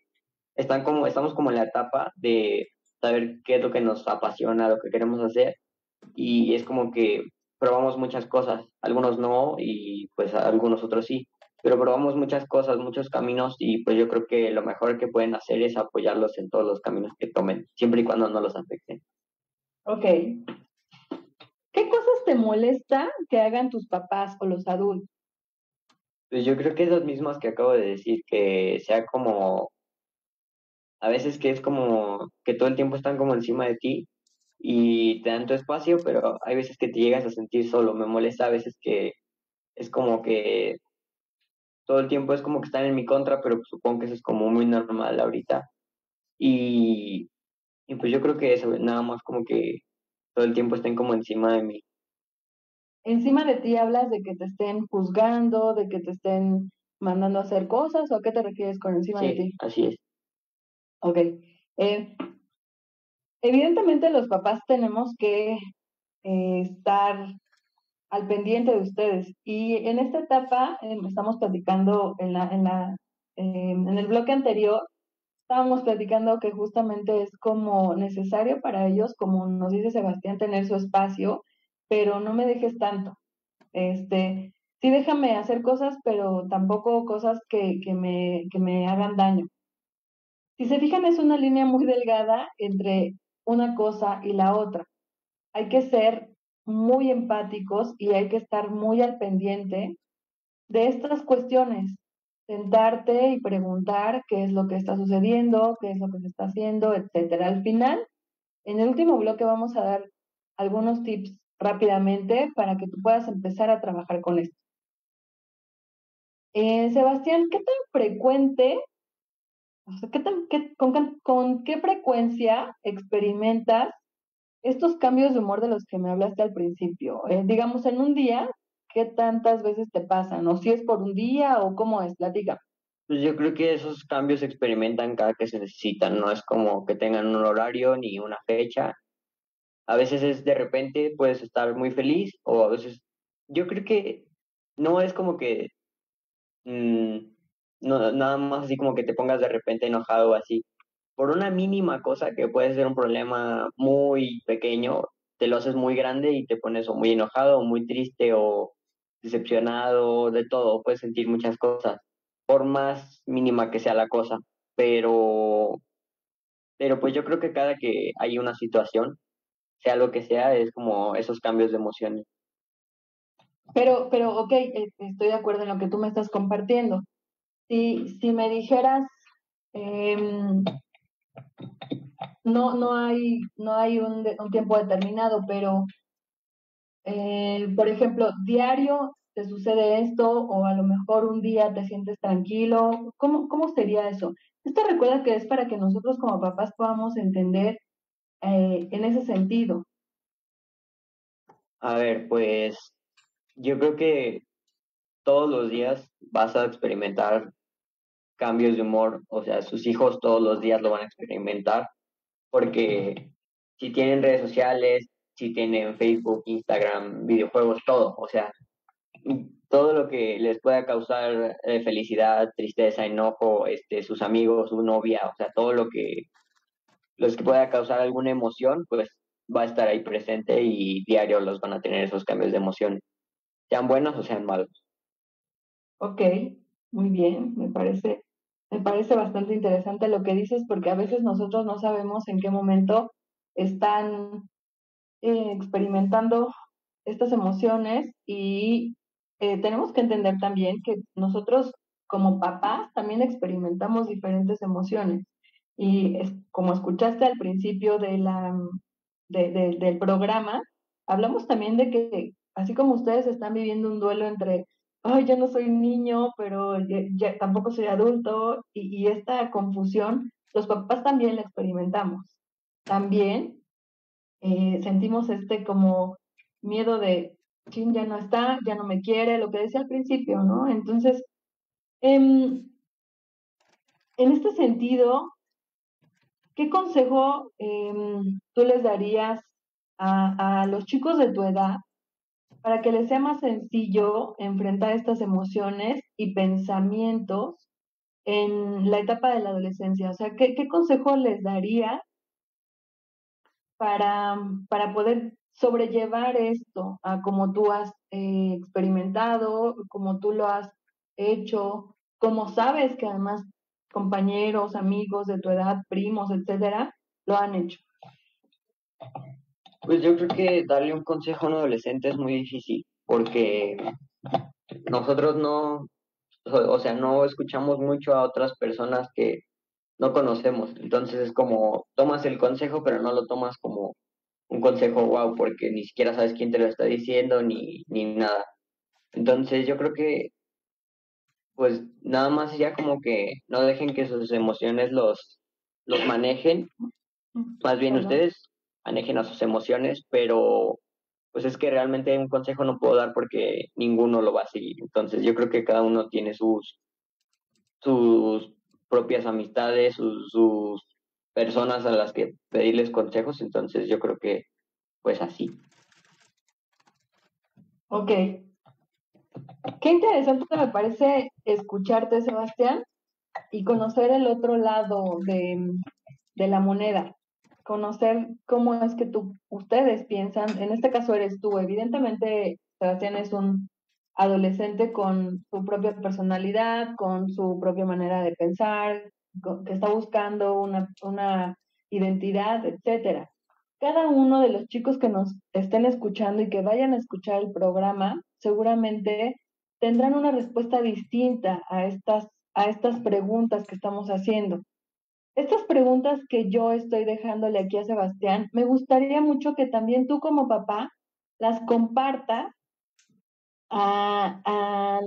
estamos como en la etapa de saber qué es lo que nos apasiona, lo que queremos hacer, y es como que probamos muchas cosas, algunos no, y pues algunos otros sí, pero probamos muchas cosas, muchos caminos, y pues yo creo que lo mejor que pueden hacer es apoyarlos en todos los caminos que tomen, siempre y cuando no los afecten. Ok. ¿Qué cosas te molesta que hagan tus papás o los adultos? Pues yo creo que esos mismos que acabo de decir, que sea como, a veces que es como que todo el tiempo están como encima de ti y te dan tu espacio, pero hay veces que te llegas a sentir solo. Me molesta a veces que es como que todo el tiempo es como que están en mi contra, pero pues supongo que eso es como muy normal ahorita. Y, y pues yo creo que eso, nada más como que todo el tiempo estén como encima de mí. Encima de ti hablas de que te estén juzgando, de que te estén mandando a hacer cosas, ¿o a qué te refieres con encima de Sí, ti? así es. Ok. Eh, Evidentemente los papás tenemos que estar al pendiente de ustedes. Y en esta etapa, estamos platicando en el bloque anterior, estábamos platicando que justamente es como necesario para ellos, como nos dice Sebastián, tener su espacio, pero no me dejes tanto. Sí déjame hacer cosas, pero tampoco cosas que me hagan daño. Si se fijan, es una línea muy delgada entre una cosa y la otra. Hay que ser muy empáticos y hay que estar muy al pendiente de estas cuestiones. Sentarte y preguntar qué es lo que está sucediendo, qué es lo que se está haciendo, etcétera. Al final, en el último bloque vamos a dar algunos tips rápidamente para que tú puedas empezar a trabajar con esto. Sebastián, ¿qué tan frecuente, o sea, con qué frecuencia experimentas estos cambios de humor de los que me hablaste al principio? Digamos, en un día, ¿qué tantas veces te pasan? ¿O si es por un día o cómo es? Platica. Pues yo creo que esos cambios se experimentan cada que se necesitan, no es como que tengan un horario ni una fecha. A veces es de repente, puedes estar muy feliz o a veces, yo creo que no es como que mm, no, nada más así como que te pongas de repente enojado o así. Por una mínima cosa que puede ser un problema muy pequeño, te lo haces muy grande y te pones o muy enojado o muy triste o decepcionado, de todo, puedes sentir muchas cosas, por más mínima que sea la cosa. Pero, pero pues yo creo que cada que hay una situación, sea lo que sea, es como esos cambios de emociones. Ok, estoy de acuerdo en lo que tú me estás compartiendo. Si me dijeras, em, no hay un tiempo determinado, pero, por ejemplo, diario te sucede esto o a lo mejor un día te sientes tranquilo, ¿cómo sería eso? Esto recuerda que es para que nosotros como papás podamos entender en ese sentido. A ver, pues yo creo que todos los días vas a experimentar cambios de humor, o sea, sus hijos todos los días lo van a experimentar, porque si tienen redes sociales, si tienen Facebook, Instagram, videojuegos, todo, o sea, todo lo que les pueda causar felicidad, tristeza, enojo, sus amigos, su novia, o sea, todo lo que los que pueda causar alguna emoción, pues va a estar ahí presente y diario los van a tener esos cambios de emoción, sean buenos o sean malos. Ok, muy bien, me parece bastante interesante lo que dices porque a veces nosotros no sabemos en qué momento están experimentando estas emociones y tenemos que entender también que nosotros como papás también experimentamos diferentes emociones y como escuchaste al principio del programa, hablamos también de que así como ustedes están viviendo un duelo entre ay, ya no soy niño, pero ya tampoco soy adulto, y esta confusión, los papás también la experimentamos. También sentimos como miedo de, chin, ya no está, ya no me quiere, lo que decía al principio, ¿no? Entonces, em, en este sentido, ¿qué consejo tú les darías a los chicos de tu edad para que les sea más sencillo enfrentar estas emociones y pensamientos en la etapa de la adolescencia? O sea, ¿qué consejo les daría para poder sobrellevar esto a como tú has experimentado, como tú lo has hecho, como sabes que además compañeros, amigos de tu edad, primos, etcétera, lo han hecho? Pues yo creo que darle un consejo a un adolescente es muy difícil, porque nosotros no, o sea, no escuchamos mucho a otras personas que no conocemos. Entonces es como, tomas el consejo, pero no lo tomas como un consejo wow, porque ni siquiera sabes quién te lo está diciendo ni nada. Entonces yo creo que, pues nada más ya como que no dejen que sus emociones los manejen, más bien Perdón. ustedes manejen a sus emociones, pero pues es que realmente un consejo no puedo dar porque ninguno lo va a seguir. Entonces yo creo que cada uno tiene sus propias amistades, sus personas a las que pedirles consejos, entonces yo creo que pues así. Ok. Qué interesante me parece escucharte, Sebastián, y conocer el otro lado de la moneda, conocer cómo es que ustedes piensan, en este caso eres tú, evidentemente Sebastián es un adolescente con su propia personalidad, con su propia manera de pensar, que está buscando una identidad, etcétera. Cada uno de los chicos que nos estén escuchando y que vayan a escuchar el programa, seguramente tendrán una respuesta distinta a estas preguntas que estamos haciendo. Estas preguntas que yo estoy dejándole aquí a Sebastián, me gustaría mucho que también tú como papá las compartas a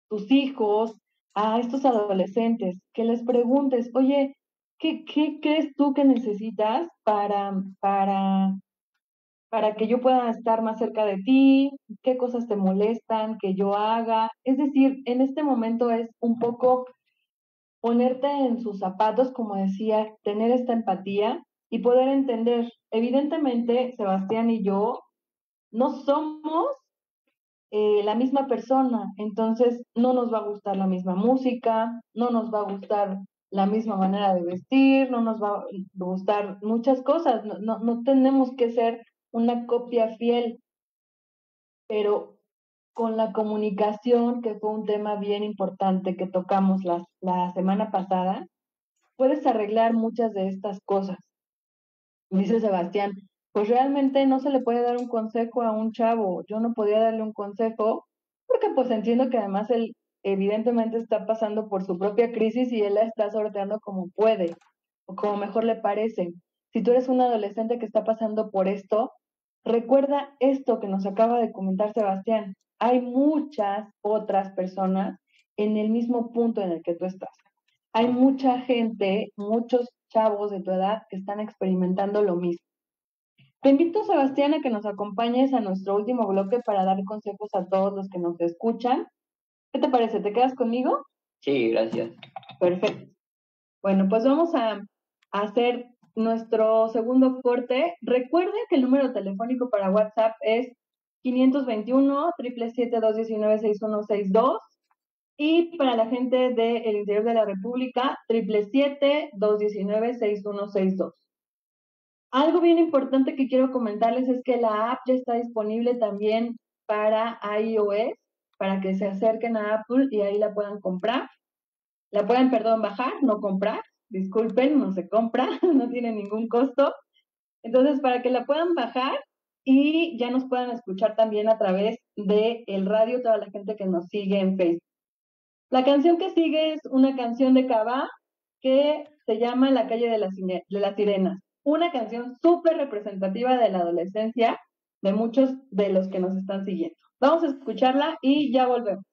tus hijos, a estos adolescentes, que les preguntes, oye, ¿qué crees tú que necesitas para que yo pueda estar más cerca de ti? ¿Qué cosas te molestan que yo haga? Es decir, en este momento es un poco ponerte en sus zapatos, como decía, tener esta empatía y poder entender. Evidentemente, Sebastián y yo no somos la misma persona, entonces no nos va a gustar la misma música, no nos va a gustar la misma manera de vestir, no nos va a gustar muchas cosas, no tenemos que ser una copia fiel, pero con la comunicación, que fue un tema bien importante que tocamos la semana pasada, puedes arreglar muchas de estas cosas. Dice Sebastián, pues realmente no se le puede dar un consejo a un chavo. Yo no podía darle un consejo porque pues entiendo que además él evidentemente está pasando por su propia crisis y él la está sorteando como puede o como mejor le parece. Si tú eres un adolescente que está pasando por esto, recuerda esto que nos acaba de comentar Sebastián. Hay muchas otras personas en el mismo punto en el que tú estás. Hay mucha gente, muchos chavos de tu edad que están experimentando lo mismo. Te invito, Sebastián, a que nos acompañes a nuestro último bloque para dar consejos a todos los que nos escuchan. ¿Qué te parece? ¿Te quedas conmigo? Sí, gracias. Perfecto. Bueno, pues vamos a hacer nuestro segundo corte. Recuerden que el número telefónico para WhatsApp es 521-777-219-6162. Y para la gente del interior de la República, 777-219-6162. Algo bien importante que quiero comentarles es que la app ya está disponible también para iOS, para que se acerquen a Apple y ahí la puedan comprar. La pueden, perdón, bajar, no comprar. Disculpen, no se compra, no tiene ningún costo. Entonces, para que la puedan bajar y ya nos puedan escuchar también a través de el radio, toda la gente que nos sigue en Facebook. La canción que sigue es una canción de Cabá que se llama La calle de las sirenas. Una canción súper representativa de la adolescencia de muchos de los que nos están siguiendo. Vamos a escucharla y ya volvemos.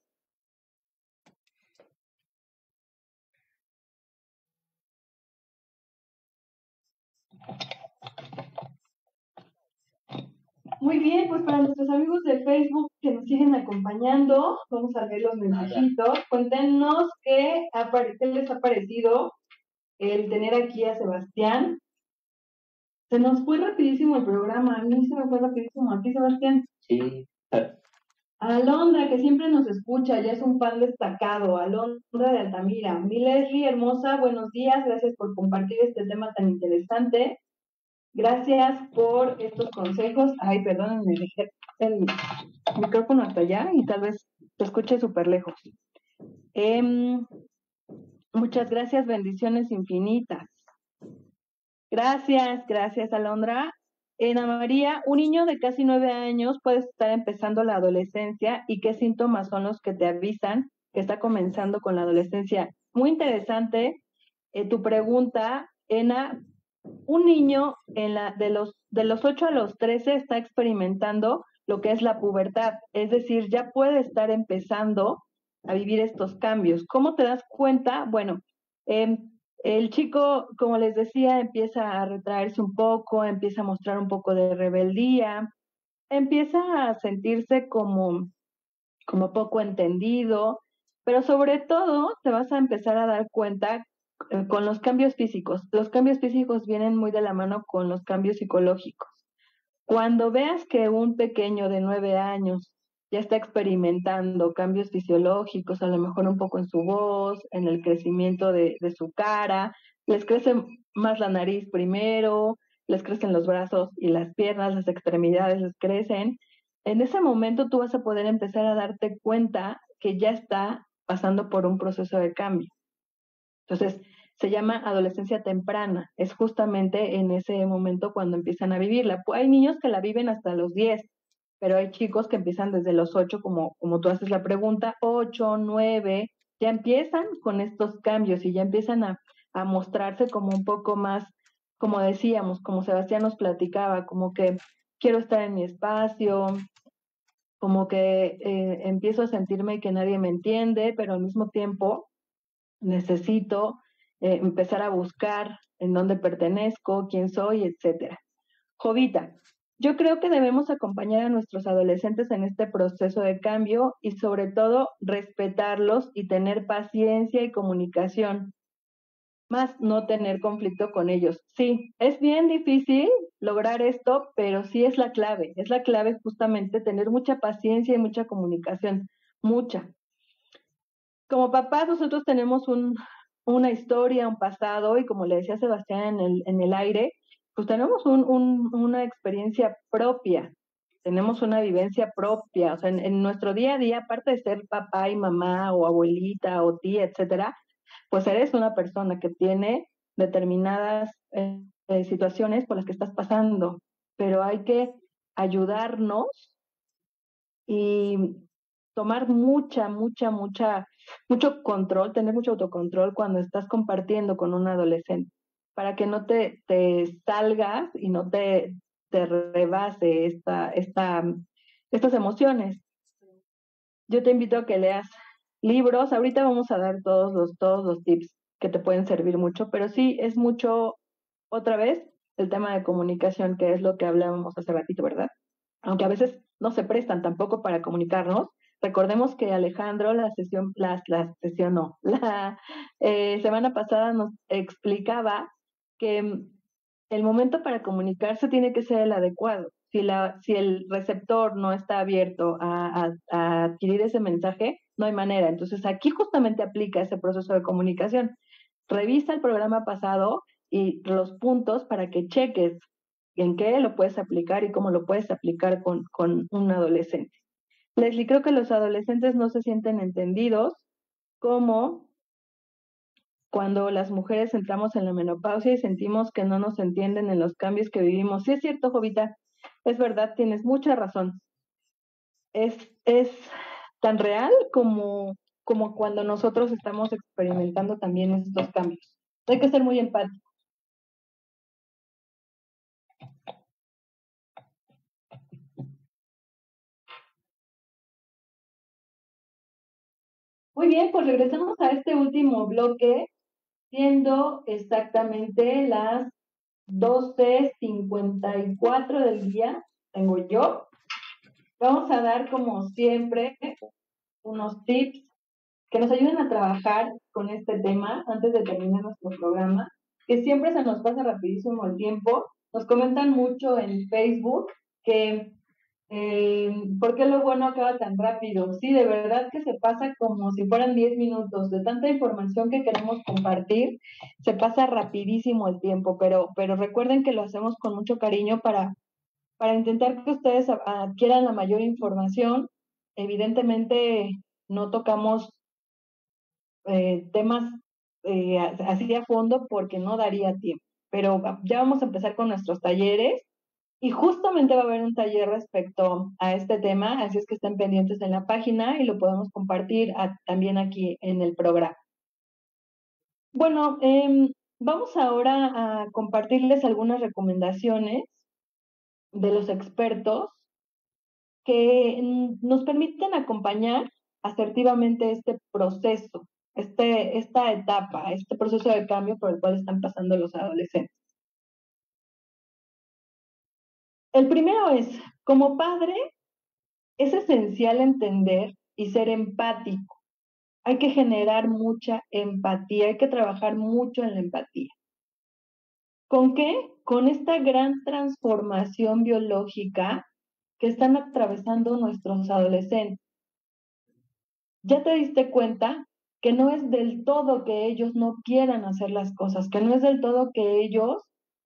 Muy bien, pues para nuestros amigos de Facebook que nos siguen acompañando, vamos a ver los mensajitos. Cuéntenos qué les ha parecido el tener aquí a Sebastián. Se nos fue rapidísimo el programa, a mí se me fue rapidísimo. ¿A ti, Sebastián? Sí. A Alondra, que siempre nos escucha, ya es un fan destacado. Alondra de Altamira. Mi Leslie, hermosa, buenos días, gracias por compartir este tema tan interesante. Gracias por estos consejos. Ay, perdónenme, dejé el micrófono hasta allá y tal vez se escuche súper lejos. Muchas gracias, bendiciones infinitas. Gracias, Alondra. Ana María, un niño de casi 9 años puede estar empezando la adolescencia y qué síntomas son los que te avisan que está comenzando con la adolescencia. Muy interesante tu pregunta, Ena. Un niño de los 8 a los 13 está experimentando lo que es la pubertad, es decir, ya puede estar empezando a vivir estos cambios. ¿Cómo te das cuenta? Bueno, el chico, como les decía, empieza a retraerse un poco, empieza a mostrar un poco de rebeldía, empieza a sentirse como poco entendido, pero sobre todo te vas a empezar a dar cuenta con los cambios físicos. Los cambios físicos vienen muy de la mano con los cambios psicológicos. Cuando veas que un pequeño de 9 años ya está experimentando cambios fisiológicos, a lo mejor un poco en su voz, en el crecimiento de su cara, les crece más la nariz primero, les crecen los brazos y las piernas, las extremidades les crecen. En ese momento tú vas a poder empezar a darte cuenta que ya está pasando por un proceso de cambio. Entonces, se llama adolescencia temprana. Es justamente en ese momento cuando empiezan a vivirla. Hay niños que la viven hasta los 10, pero hay chicos que empiezan desde los 8, como tú haces la pregunta, 8, 9, ya empiezan con estos cambios y ya empiezan a mostrarse como un poco más, como decíamos, como Sebastián nos platicaba, como que quiero estar en mi espacio, como que empiezo a sentirme que nadie me entiende, pero al mismo tiempo necesito empezar a buscar en dónde pertenezco, quién soy, etcétera. Jovita, yo creo que debemos acompañar a nuestros adolescentes en este proceso de cambio y sobre todo respetarlos y tener paciencia y comunicación, más no tener conflicto con ellos. Sí, es bien difícil lograr esto, pero sí es la clave justamente tener mucha paciencia y mucha comunicación, mucha. Como papás nosotros tenemos una historia, un pasado, y como le decía Sebastián en el aire, pues tenemos una experiencia propia, tenemos una vivencia propia, o sea, en nuestro día a día, aparte de ser papá y mamá o abuelita o tía, etcétera, pues eres una persona que tiene determinadas situaciones por las que estás pasando, pero hay que ayudarnos y tomar mucho control, tener mucho autocontrol cuando estás compartiendo con un adolescente, para que no te salgas y no te rebase estas emociones. Yo te invito a que leas libros. Ahorita vamos a dar todos los tips que te pueden servir mucho, pero sí es mucho, otra vez, el tema de comunicación, que es lo que hablábamos hace ratito, ¿verdad? Aunque a veces no se prestan tampoco para comunicarnos. Recordemos que Alejandro la sesión no, la semana pasada nos explicaba que el momento para comunicarse tiene que ser el adecuado. Si el receptor no está abierto a adquirir ese mensaje, no hay manera. Entonces aquí justamente aplica ese proceso de comunicación. Revisa el programa pasado y los puntos para que cheques en qué lo puedes aplicar y cómo lo puedes aplicar con un adolescente. Leslie, creo que los adolescentes no se sienten entendidos como cuando las mujeres entramos en la menopausia y sentimos que no nos entienden en los cambios que vivimos. Sí es cierto, Jovita, es verdad, tienes mucha razón. Es tan real como cuando nosotros estamos experimentando también estos cambios. Hay que ser muy empáticos. Muy bien, pues regresamos a este último bloque, siendo exactamente las 12:54 del día, tengo yo. Vamos a dar, como siempre, unos tips que nos ayuden a trabajar con este tema antes de terminar nuestro programa, que siempre se nos pasa rapidísimo el tiempo. Nos comentan mucho en Facebook que ¿por qué lo bueno acaba tan rápido? Sí, de verdad que se pasa como si fueran 10 minutos. De tanta información que queremos compartir, se pasa rapidísimo el tiempo, pero recuerden que lo hacemos con mucho cariño para intentar que ustedes adquieran la mayor información. Evidentemente no tocamos temas así a fondo porque no daría tiempo, pero ya vamos a empezar con nuestros talleres y justamente va a haber un taller respecto a este tema, así es que estén pendientes en la página y lo podemos compartir también aquí en el programa. Bueno, vamos ahora a compartirles algunas recomendaciones de los expertos que nos permiten acompañar asertivamente este proceso, esta etapa, este proceso de cambio por el cual están pasando los adolescentes. El primero es, como padre, es esencial entender y ser empático. Hay que generar mucha empatía, hay que trabajar mucho en la empatía. ¿Con qué? Con esta gran transformación biológica que están atravesando nuestros adolescentes. ¿Ya te diste cuenta que no es del todo que ellos no quieran hacer las cosas, que no es del todo que ellos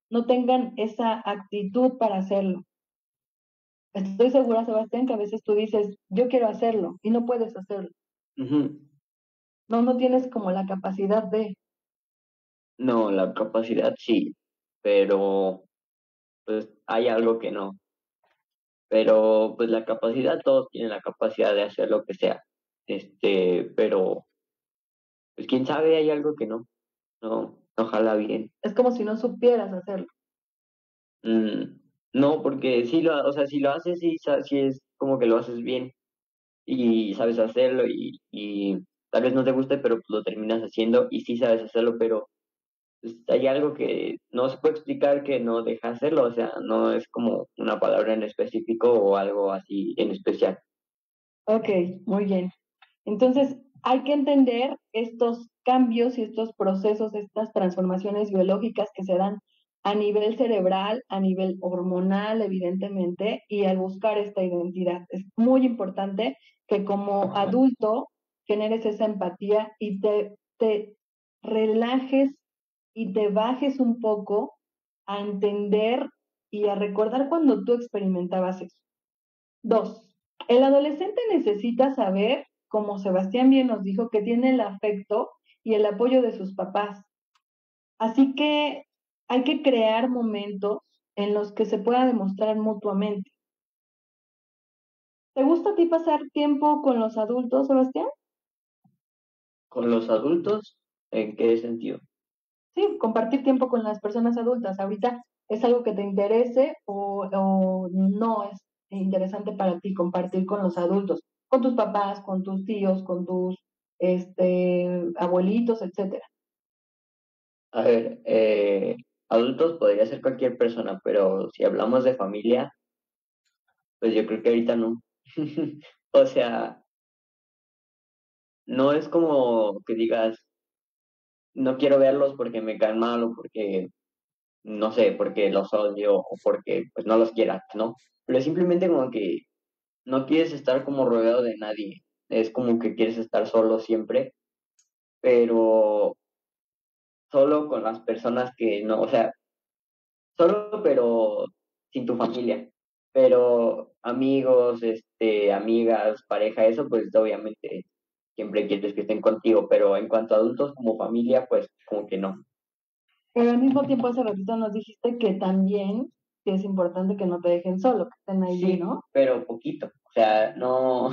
no tengan esa actitud para hacerlo? Estoy segura, Sebastián, que a veces tú dices, yo quiero hacerlo y no puedes hacerlo. Ujú. No tienes como la capacidad de... No, la capacidad sí, pero pues hay algo que no. Pero pues la capacidad, todos tienen la capacidad de hacer lo que sea. Pero pues quién sabe, hay algo que no jala bien. Es como si no supieras hacerlo. Mm, no, porque sí o sea, si lo haces, sí es como que lo haces bien y sabes hacerlo y tal vez no te guste, pero pues lo terminas haciendo y sí sabes hacerlo, pero pues, hay algo que no se puede explicar que no deja hacerlo, o sea, no es como una palabra en específico o algo así en especial. Ok, muy bien. Entonces, hay que entender estos cambios y estos procesos, estas transformaciones biológicas que se dan a nivel cerebral, a nivel hormonal, evidentemente, y al buscar esta identidad. Es muy importante que como adulto generes esa empatía y te relajes y te bajes un poco a entender y a recordar cuando tú experimentabas eso. 2. El adolescente necesita saber, como Sebastián bien nos dijo, que tiene el afecto y el apoyo de sus papás. Así que hay que crear momentos en los que se pueda demostrar mutuamente. ¿Te gusta a ti pasar tiempo con los adultos, Sebastián? Con los adultos, ¿en qué sentido? Sí, compartir tiempo con las personas adultas. Ahorita es algo que te interese o no es interesante para ti compartir con los adultos, con tus papás, con tus tíos, con tus abuelitos, etcétera. A ver, adultos podría ser cualquier persona, pero si hablamos de familia, pues yo creo que ahorita no. O sea, no es como que digas, no quiero verlos porque me caen mal o porque, no sé, porque los odio o porque pues no los quieras, ¿no? Pero es simplemente como que no quieres estar como rodeado de nadie. Es como que quieres estar solo siempre, pero solo con las personas que no, o sea, solo pero sin tu familia. Pero amigos, amigas, pareja, eso pues obviamente siempre quieres que estén contigo, pero en cuanto a adultos como familia, pues como que no. Pero al mismo tiempo hace ratito nos dijiste que también sí es importante que no te dejen solo, que estén ahí, Sí, ¿no? pero poquito. O sea, no,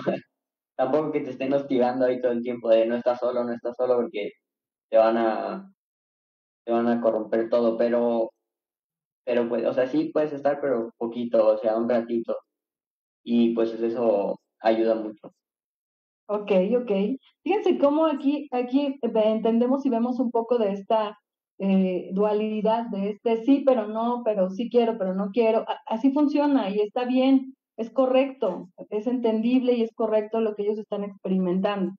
tampoco que te estén hostigando ahí todo el tiempo de no estás solo, porque te van a, te van a corromper todo, pero pues, o sea, sí puedes estar, pero poquito, o sea, un ratito. Y pues eso ayuda mucho. Ok, ok. Fíjense cómo aquí entendemos y vemos un poco de esta dualidad de sí, pero no, pero sí quiero, pero no quiero. Así funciona y está bien, es correcto, es entendible y es correcto lo que ellos están experimentando.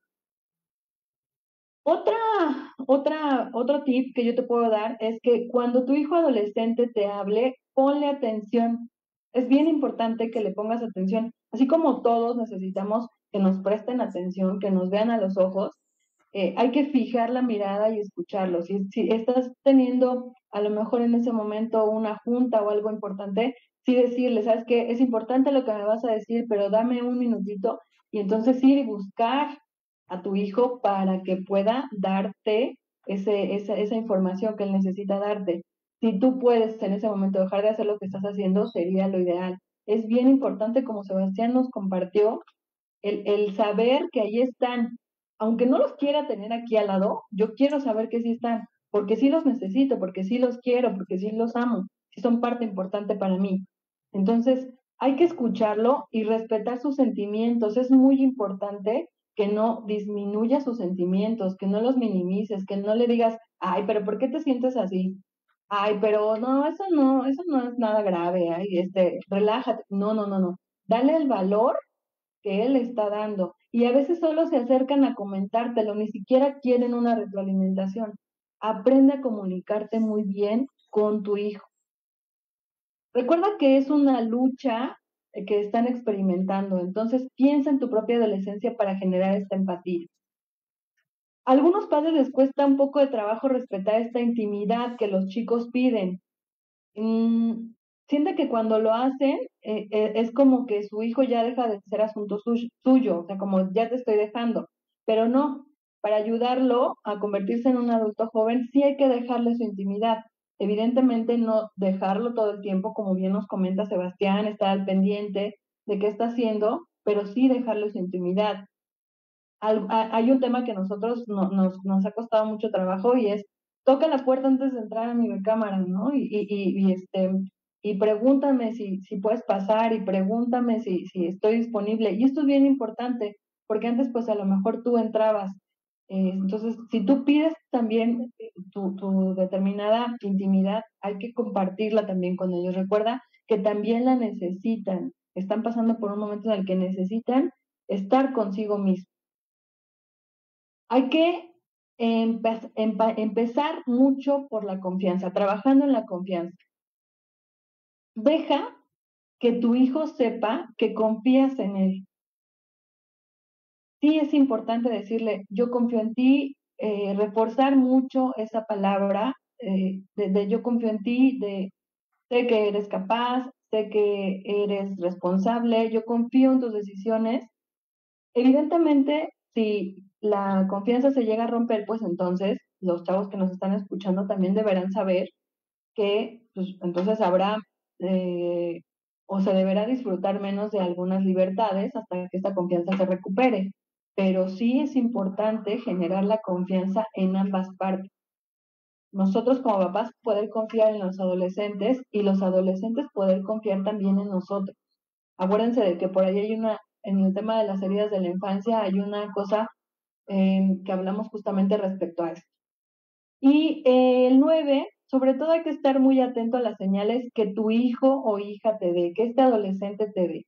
Otro tip que yo te puedo dar es que cuando tu hijo adolescente te hable, ponle atención. Es bien importante que le pongas atención, así como todos necesitamos que nos presten atención, que nos vean a los ojos. Hay que fijar la mirada y escucharlo. Si estás teniendo a lo mejor en ese momento una junta o algo importante, sí decirle, ¿sabes qué? Es importante lo que me vas a decir, pero dame un minutito y entonces ir y buscar a tu hijo para que pueda darte esa información que él necesita darte. Si tú puedes en ese momento dejar de hacer lo que estás haciendo, sería lo ideal. Es bien importante, como Sebastián nos compartió, el saber que ahí están. Aunque no los quiera tener aquí al lado, yo quiero saber que sí están, porque sí los necesito, porque sí los quiero, porque sí los amo, sí son parte importante para mí. Entonces, hay que escucharlo y respetar sus sentimientos. Es muy importante que no disminuya sus sentimientos, que no los minimices, que no le digas, ay, pero ¿por qué te sientes así? Ay, pero no, eso no es nada grave, ay, relájate. No, no, no, no. Dale el valor que él está dando. Y a veces solo se acercan a comentártelo, ni siquiera quieren una retroalimentación. Aprende a comunicarte muy bien con tu hijo. Recuerda que es una lucha que están experimentando, entonces piensa en tu propia adolescencia para generar esta empatía. A algunos padres les cuesta un poco de trabajo respetar esta intimidad que los chicos piden. Siente que cuando lo hacen es como que su hijo ya deja de ser asunto suyo, o sea, como ya te estoy dejando, pero no, para ayudarlo a convertirse en un adulto joven sí hay que dejarle su intimidad. Evidentemente no dejarlo todo el tiempo, como bien nos comenta Sebastián, estar al pendiente de qué está haciendo, pero sí dejarle su intimidad. Hay un tema que nosotros nos ha costado mucho trabajo y es, toca la puerta antes de entrar a mi recámara, ¿no? Y pregúntame si puedes pasar y pregúntame si estoy disponible. Y esto es bien importante, porque antes pues a lo mejor tú entrabas. Entonces, si tú pides también tu determinada intimidad, hay que compartirla también con ellos. Recuerda que también la necesitan. Están pasando por un momento en el que necesitan estar consigo mismos. Hay que empezar mucho por la confianza, trabajando en la confianza. Deja que tu hijo sepa que confías en él. Sí es importante decirle, yo confío en ti, reforzar mucho esa palabra de yo confío en ti, de sé que eres capaz, sé que eres responsable, yo confío en tus decisiones. Evidentemente, si la confianza se llega a romper, pues entonces los chavos que nos están escuchando también deberán saber que pues, entonces habrá o se deberá disfrutar menos de algunas libertades hasta que esta confianza se recupere. Pero sí es importante generar la confianza en ambas partes. Nosotros como papás poder confiar en los adolescentes y los adolescentes poder confiar también en nosotros. Acuérdense de que por ahí hay en el tema de las heridas de la infancia, hay una cosa que hablamos justamente respecto a esto. Y el 9, sobre todo hay que estar muy atento a las señales que tu hijo o hija te dé, que este adolescente te dé.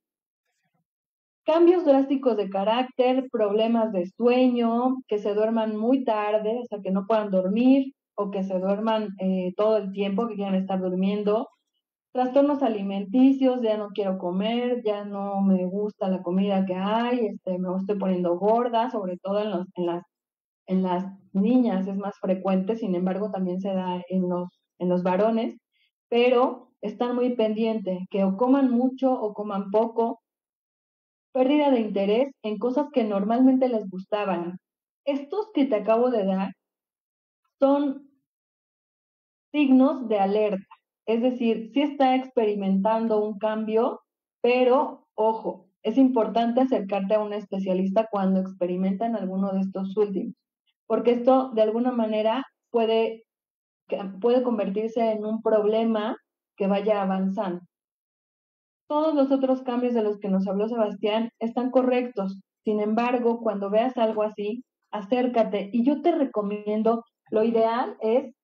Cambios drásticos de carácter, problemas de sueño, que se duerman muy tarde, o sea, que no puedan dormir, o que se duerman todo el tiempo, que quieran estar durmiendo. Trastornos alimenticios, ya no quiero comer, ya no me gusta la comida que hay, me estoy poniendo gorda, sobre todo en las niñas es más frecuente, sin embargo también se da en los varones, pero están muy pendientes, que o coman mucho o coman poco, pérdida de interés en cosas que normalmente les gustaban. Estos que te acabo de dar son signos de alerta, es decir, sí está experimentando un cambio, pero ojo, es importante acercarte a un especialista cuando experimentan alguno de estos últimos, porque esto de alguna manera puede convertirse en un problema que vaya avanzando. Todos los otros cambios de los que nos habló Sebastián están correctos. Sin embargo, cuando veas algo así, acércate. Y yo te recomiendo, lo ideal es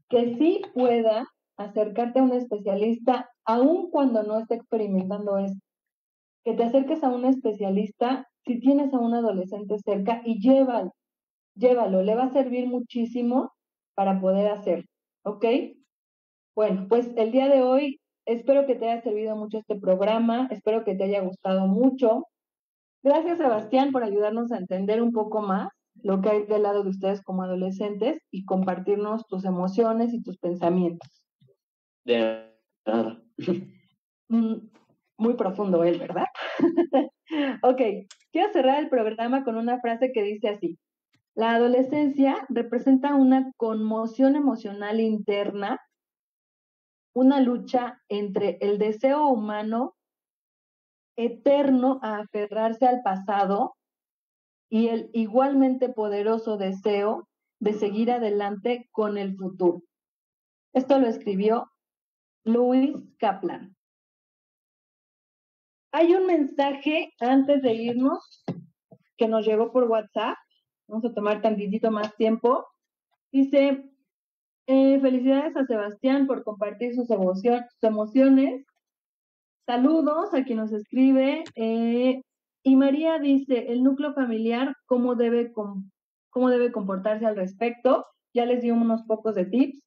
que sí pueda acercarte a un especialista aun cuando no esté experimentando esto. Que te acerques a un especialista si tienes a un adolescente cerca y llévalo, le va a servir muchísimo para poder hacerlo, ¿ok? Bueno, pues el día de hoy espero que te haya servido mucho este programa, espero que te haya gustado mucho. Gracias, Sebastián, por ayudarnos a entender un poco más lo que hay del lado de ustedes como adolescentes y compartirnos tus emociones y tus pensamientos. De nada. Muy profundo él, ¿verdad? Ok, quiero cerrar el programa con una frase que dice así: la adolescencia representa una conmoción emocional interna, una lucha entre el deseo humano eterno a aferrarse al pasado y el igualmente poderoso deseo de seguir adelante con el futuro. Esto lo escribió Lewis Kaplan. Hay un mensaje antes de irnos que nos llegó por WhatsApp. Vamos a tomar tantitito más tiempo. Dice, felicidades a Sebastián por compartir sus emociones. Saludos a quien nos escribe. Y María dice, el núcleo familiar, ¿cómo debe comportarse al respecto? Ya les di unos pocos de tips.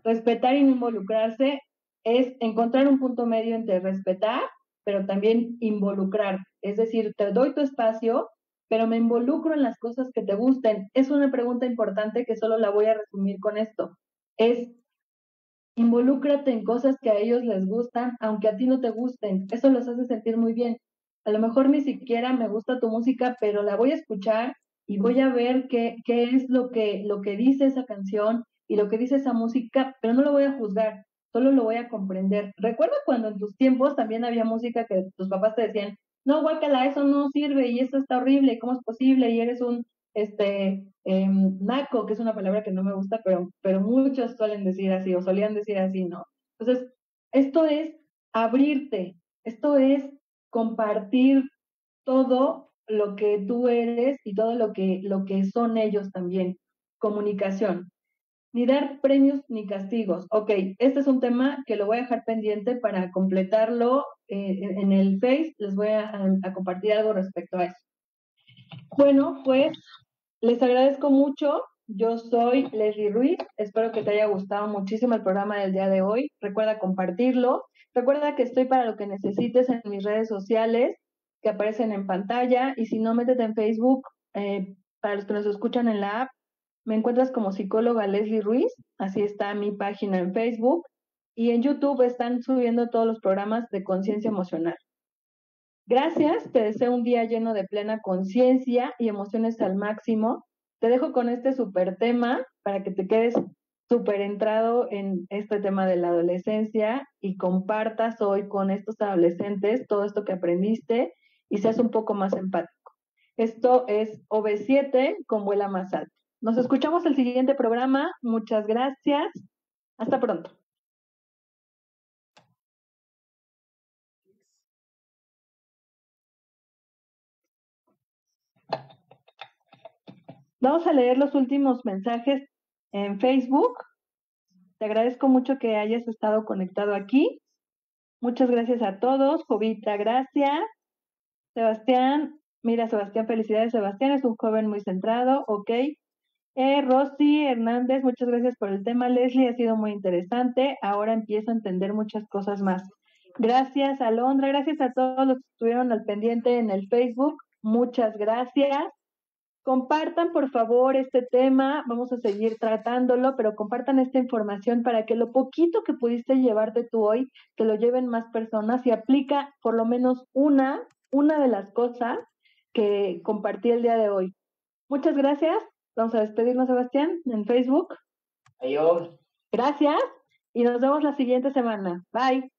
Respetar y no involucrarse es encontrar un punto medio entre respetar, pero también involucrar. Es decir, te doy tu espacio, pero me involucro en las cosas que te gusten. Es una pregunta importante que solo la voy a resumir con esto. Es involúcrate en cosas que a ellos les gustan, aunque a ti no te gusten. Eso los hace sentir muy bien. A lo mejor ni siquiera me gusta tu música, pero la voy a escuchar y voy a ver qué es lo que dice esa canción y lo que dice esa música, pero no lo voy a juzgar, solo lo voy a comprender. Recuerda cuando en tus tiempos también había música que tus papás te decían, no, guácala, eso no sirve y eso está horrible, ¿y cómo es posible? Y eres un naco, que es una palabra que no me gusta, pero muchos suelen decir así o solían decir así, ¿no? Entonces, esto es abrirte, esto es compartir todo lo que tú eres y todo lo que son ellos también. Comunicación. Ni dar premios ni castigos. Ok, este es un tema que lo voy a dejar pendiente para completarlo en el Face. Les voy a compartir algo respecto a eso. Bueno, pues les agradezco mucho. Yo soy Leslie Ruiz. Espero que te haya gustado muchísimo el programa del día de hoy. Recuerda compartirlo. Recuerda que estoy para lo que necesites en mis redes sociales que aparecen en pantalla. Y si no, métete en Facebook. Para los que nos escuchan en la app, me encuentras como psicóloga Leslie Ruiz. Así está mi página en Facebook. Y en YouTube están subiendo todos los programas de conciencia emocional. Gracias, te deseo un día lleno de plena conciencia y emociones al máximo. Te dejo con este súper tema para que te quedes súper entrado en este tema de la adolescencia y compartas hoy con estos adolescentes todo esto que aprendiste y seas un poco más empático. Esto es OV7 con Vuela Más Alto. Nos escuchamos el siguiente programa. Muchas gracias. Hasta pronto. Vamos a leer los últimos mensajes en Facebook. Te agradezco mucho que hayas estado conectado aquí. Muchas gracias a todos. Jovita, gracias. Sebastián, mira, Sebastián, felicidades. Sebastián es un joven muy centrado. Ok. Rosy Hernández, muchas gracias por el tema. Leslie, ha sido muy interesante. Ahora empiezo a entender muchas cosas más. Gracias, Alondra. Gracias a todos los que estuvieron al pendiente en el Facebook. Muchas gracias. Compartan, por favor, este tema. Vamos a seguir tratándolo, pero compartan esta información para que lo poquito que pudiste llevarte tú hoy, que lo lleven más personas y aplica por lo menos una de las cosas que compartí el día de hoy. Muchas gracias. Vamos a despedirnos, Sebastián, en Facebook. Adiós. Gracias y nos vemos la siguiente semana. Bye.